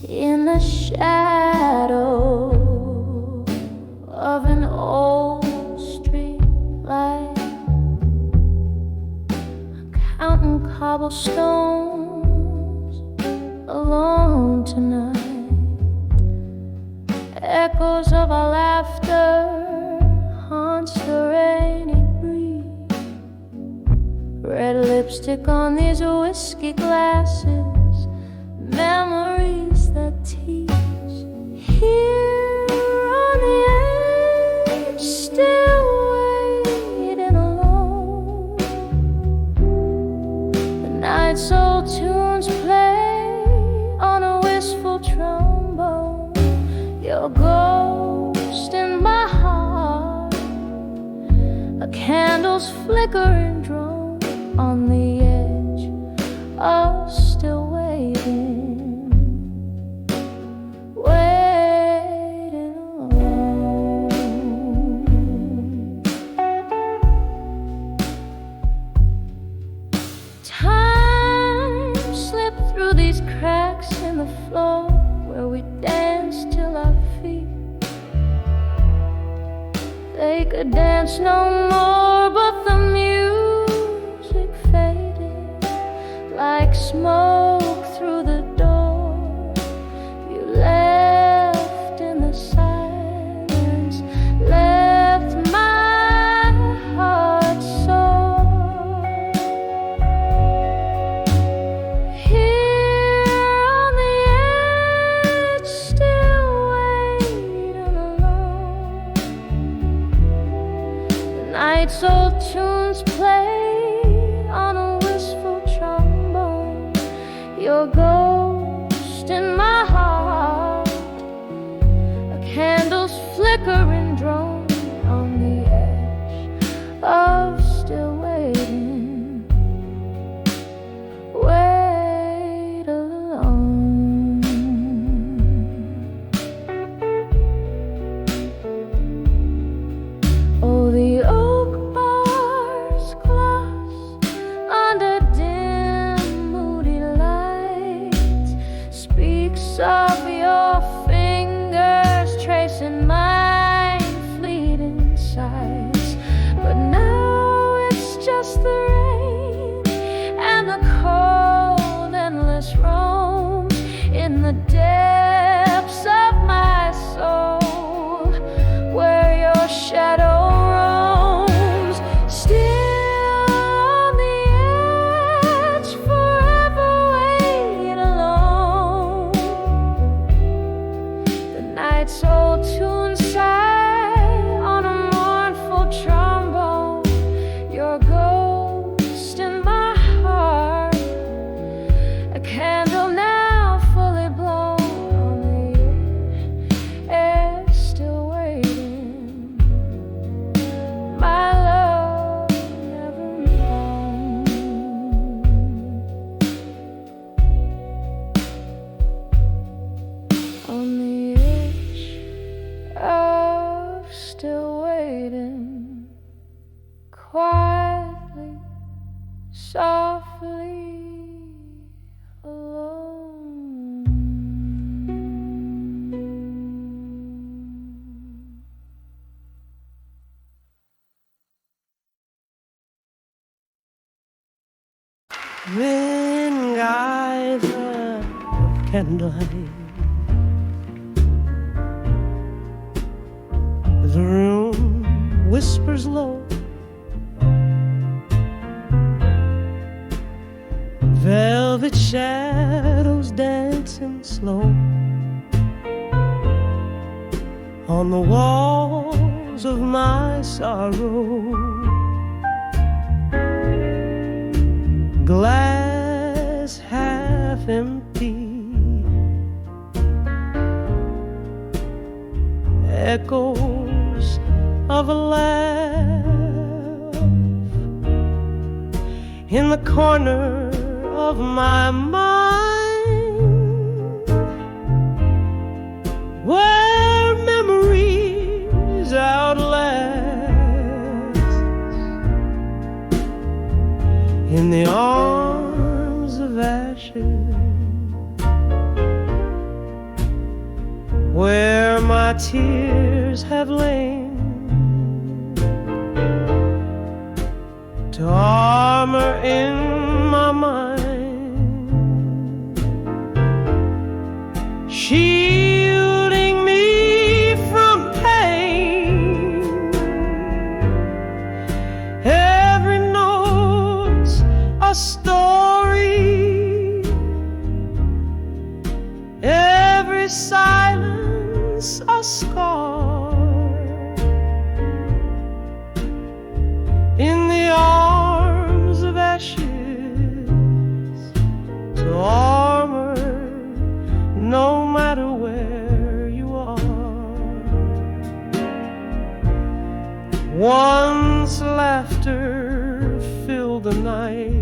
in the shadow of an old street light, counting cobblestones alone tonight. Echoes of our laughter haunts the rainy breeze. Red lipstick on these whiskey glasses, memories that teach. Here on the edge, still waiting alone. The night's old tunes play on a wistful trombone. Your ghost in my heart, a candle's flickering drone on the edge of still waiting, waiting alone. Time slipped through these cracks in the floor where we danced till our feet. They could dance no more, but the music faded like smoke through the door. You left in the silence, left my heart sore. your ghost in my heart, a candle's flickering drone on the edge of still waiting. Wait alone. Oh, the oak bars glass under dim moody light speaks of your fingers tracing mine fleeting sights. But now it's just the rain and the cold endless roam in the depths of my soul, where your shadow roams, still on the edge, forever wait alone. The night's old tune sigh on a mournful trombone, your ghost in my heart, a candle now fully blown on the air still waiting. My love never known. On the edge of still waiting, quietly, softly alone. Then guides of candlelight, the room whispers low, velvet shadows dancing slow on the walls of my sorrow. Glass half empty, echoes of a laugh in the corner of my mind, where memories outlast, in the arms of ashes, where my tears have lain to armor in my mind, shielding me from pain. Every note's a story, every silence a scar, in the arms of ashes to armor, no matter where you are. Once laughter filled the night,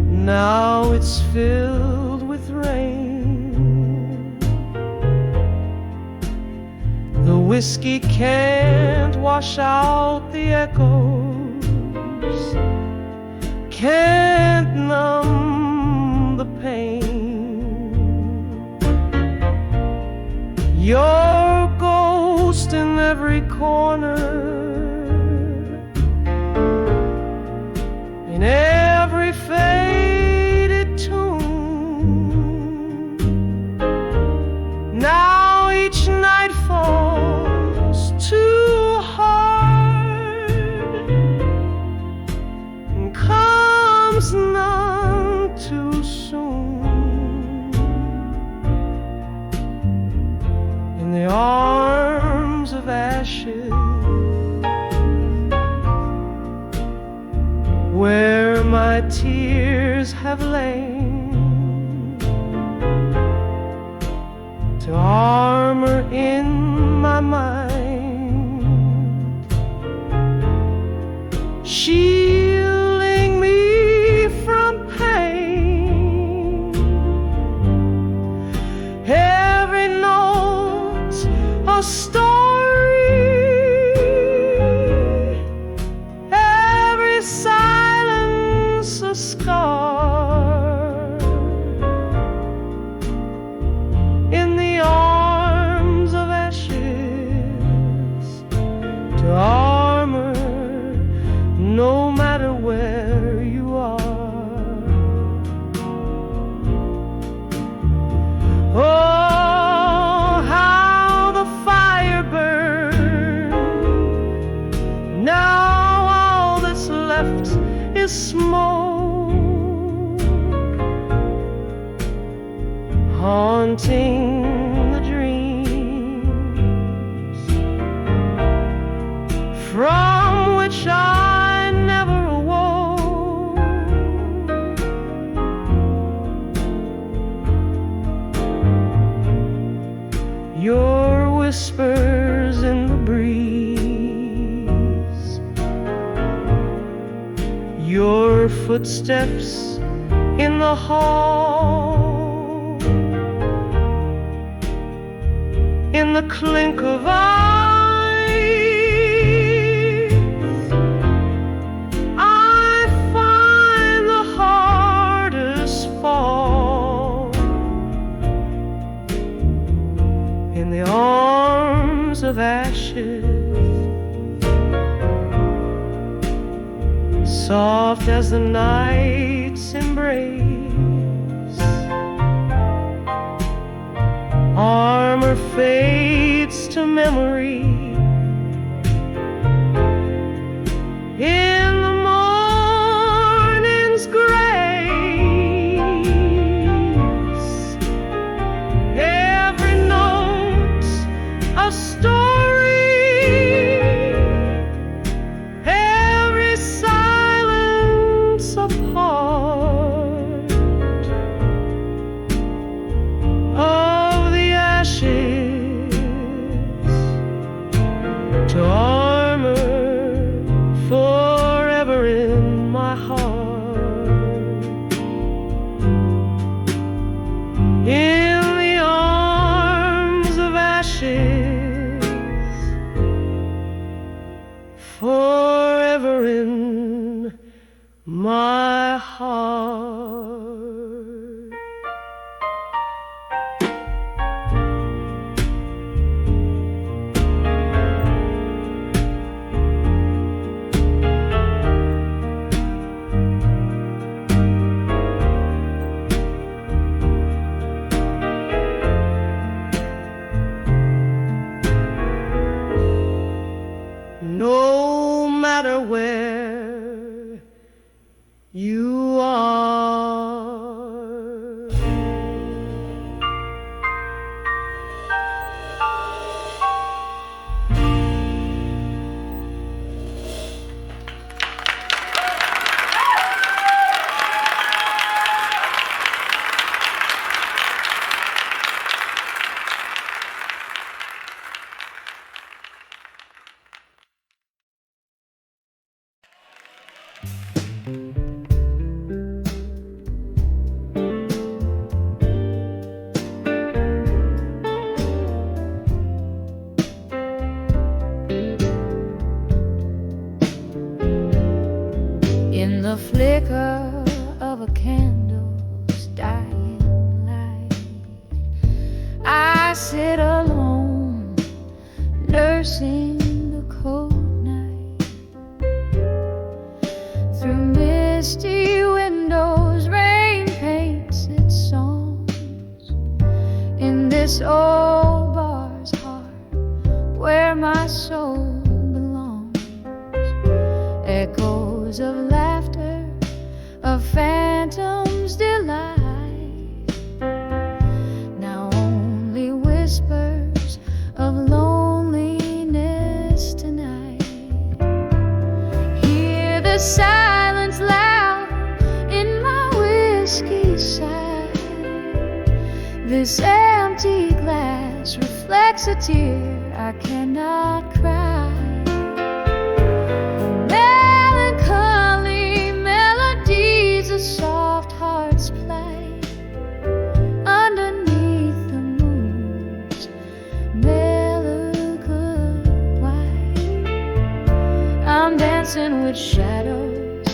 now it's filled with rain. The whiskey can't wash out the echoes, can't numb the pain. Your ghost in every corner, in every faded tune. Now each night falls too hard and comes none too soon. In the arms of ashes my tears have lain to armor in my mind, shielding me from pain. Every note a story, every silence a scar. In the arms of ashes to armor, no matter where you are. Oh, how the fire burned. Now all that's left is smoke, haunting the dreams from which I never awoke. Your whispers in the breeze, your footsteps in the hall, in the clink of eyes, I find the hardest fall. In the arms of ashes, soft as the night's embrace, armor fades to memory. In the morning's grace, every note a story, every silence a part of the ashes to armor forever in my heart. In the arms of ashes, forever in my heart. No matter where you are. In the flicker of a candle's dying light, I sit alone, nursing the cold night. Through misty windows, rain paints its songs in this old bar's heart where my soul belongs. Echoes of laughter, of phantom's delight, now only whispers of loneliness tonight. Hear the silence loud This empty glass reflects a tear I cannot cry. Melancholy melodies of soft hearts play underneath the moon's melancholy white. I'm dancing with shadows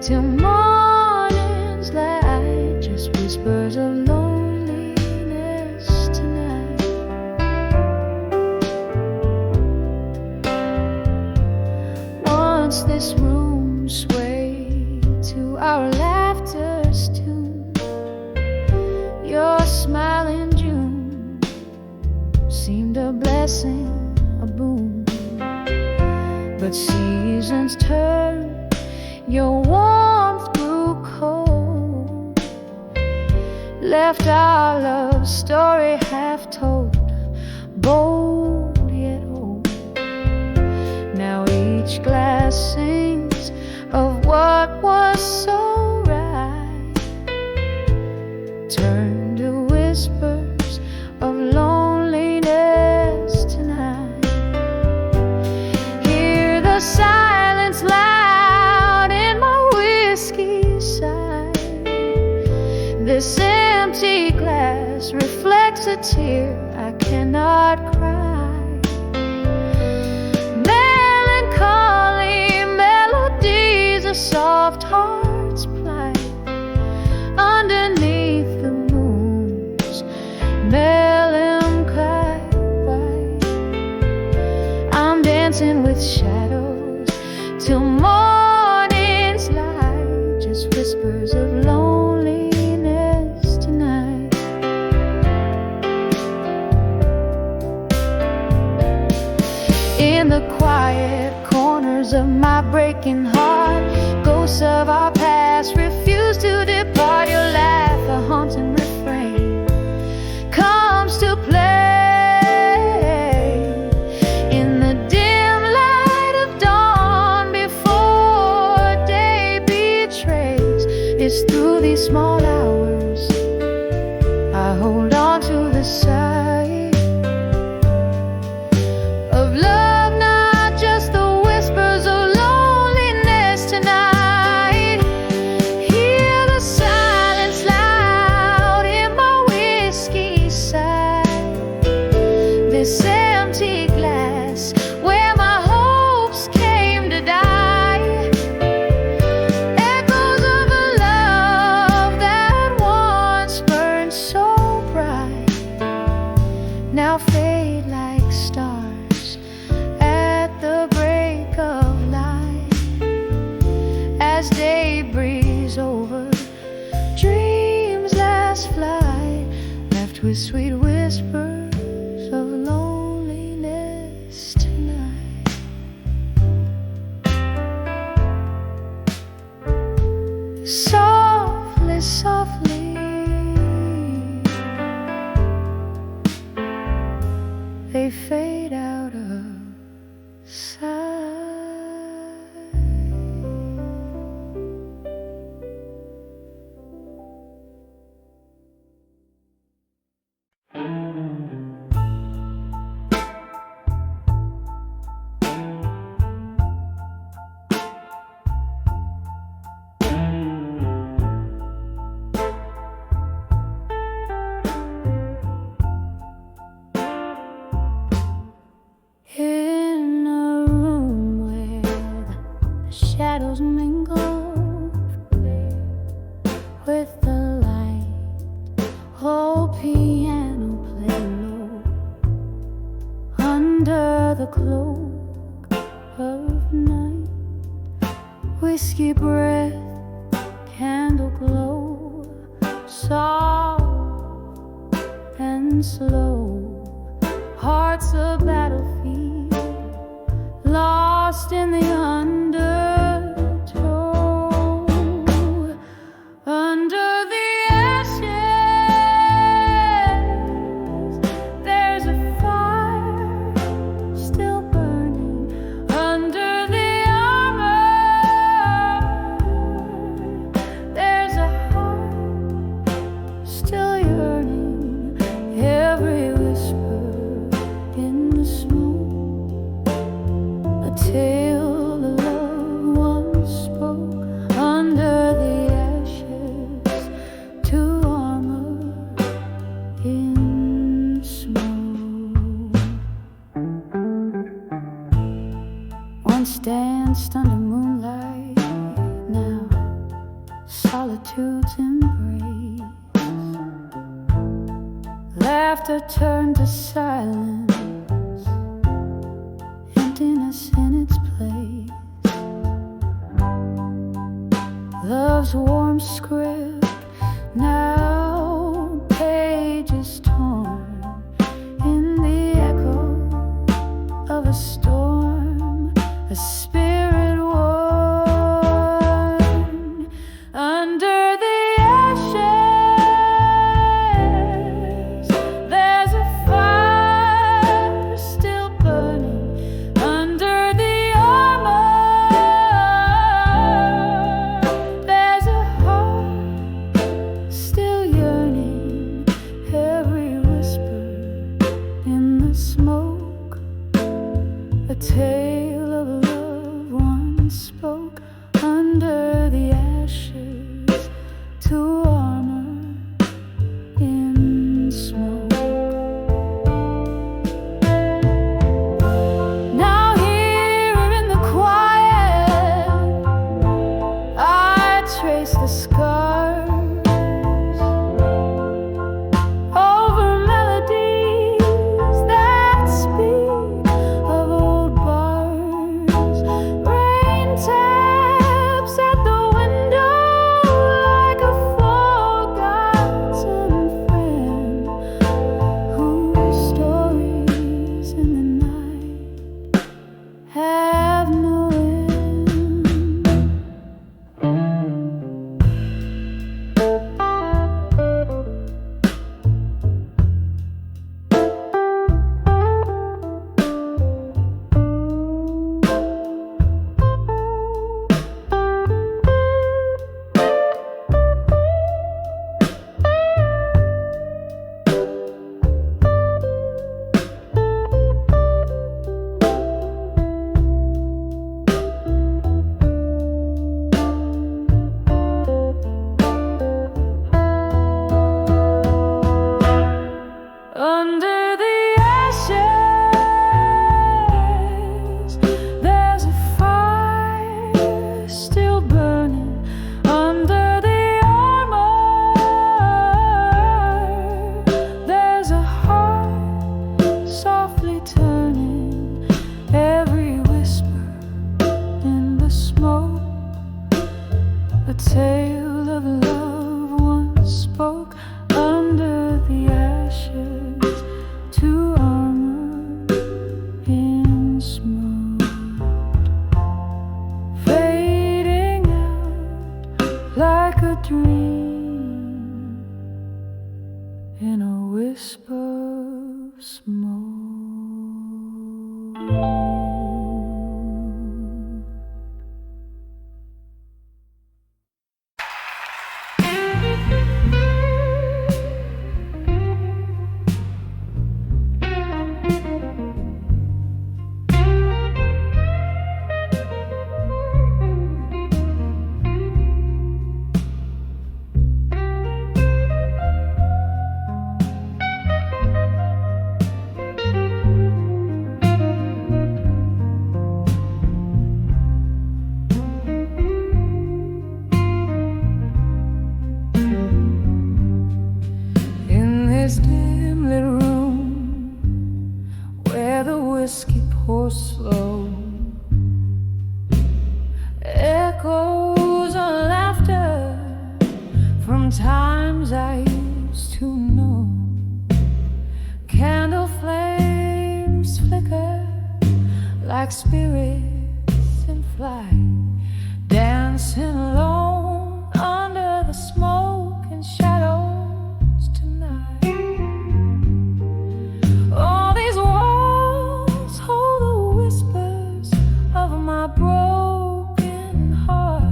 till morning's light, just whispers of loneliness tonight. Once this room swayed to our laughter's tune, your smile in June seemed a blessing, a boon. But seasons turned, your warmth grew cold, left our love story half told, bold yet old. Now each glass sings of what was so right, turn to whispers of loneliness tonight. Hear the silence loud in my whiskey side. This empty glass reflects a tear I cannot cry. Melancholy melodies of soft hearts plight underneath the moon's melancholy white. I'm dancing with shadows till morning's light, just whispers of loneliness tonight. In the quiet corners of my breaking heart, ghosts of our past refuse to depart. Your laugh, a haunting refrain, comes to play in the dim light of dawn before day betrays. It's through these small hours I hold on to the sight of love, not just the whispers of loneliness tonight. Hear the silence loud in my whiskey side. This empty glass where my hopes came to die. Echoes of a love that once burned so bright now fade like stars at the break of light. As day breathes over dreams last flight, left with sweet whispers of loneliness tonight. Softly, softly they fade out of sight. In a room where the shadows mingle with the light, oh piano play low under the cloak of night. Whiskey breath, candle glow, soft and slow. Heart's a battlefield, lost in the undertow. Under the ashes, there's a fire still burning. Under the armor, there's a heart still yearning. solitude's embrace. Laughter turned to silence, emptiness in its place. Love's warm script, now pages torn in the echo of a storm, a spirit worn under the ashes. There's a fire still burning under the armor. There's a heart still yearning, every whisper in the smoke, a tale of love once spoke under the ashes to armor in smoke. Now here in the quiet, I trace the scars over melodies that speak of old bars. Rain taps at the window like a forgotten friend, whose stories in the night have no end. Under the ashes, there's a fire still burning under the armor. There's a heart softly turning, every whisper in the smoke, a tale of love once spoke under the ashes to armor in smoke, fading out like a dream in a whisper of smoke. In this dim little room where the whiskey pours slow, echoes of laughter from times I used to know. Candle flames flicker like spirits in flight, dancing alone under the smoke and shadows tonight. All these walls hold the whispers of my broken heart.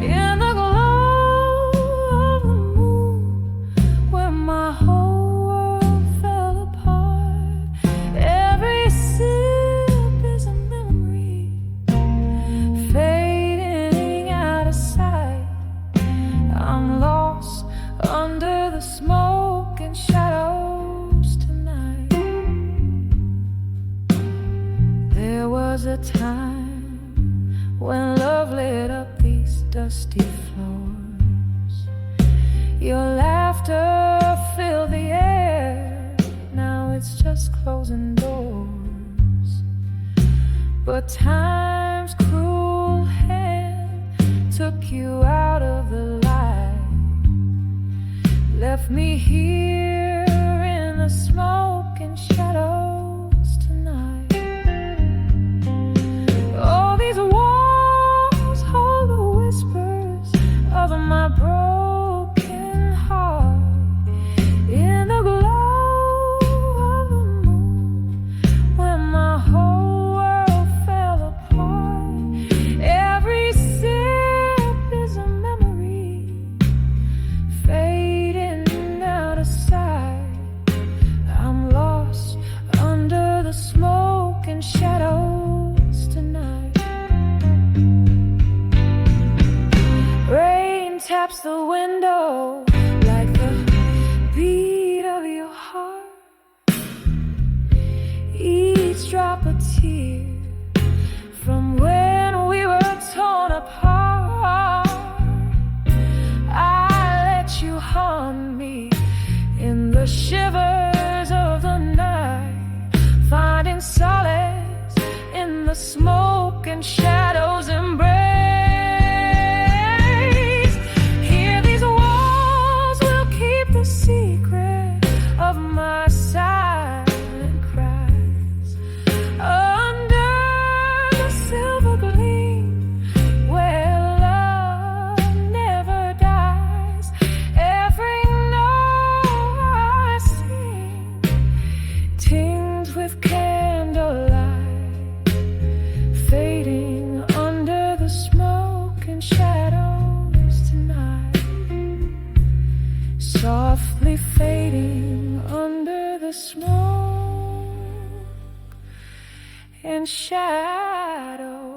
In the glow of the moon, where my whole world fell apart, every sip is a memory fading out of sight. I'm lost under the smoke and shadows tonight. There was a time when love lit up these dusty floors. Your laughter filled the air. Now it's just closing doors. But time's cruel hand took you out of the light, left me here in the smoke and shadows tonight. Oh, these walls hold the whispers of my broken heart. In the glow of the moon, when my whole world fell apart, every sip is a memory fading out of sight. I'm lost under the smoke and shadows tonight. Rain taps the window like the beat of your heart. Each drop a tear from when we were torn apart. I let you haunt me in the shivers of the night, finding solace in the smoke and shadows embrace. Here these walls will keep the secret of my silent cries. Under the silver gleam where love never dies, every note I sing tinged with candlelight, fading under the smoke and shadows tonight. Softly fading under the smoke and shadows.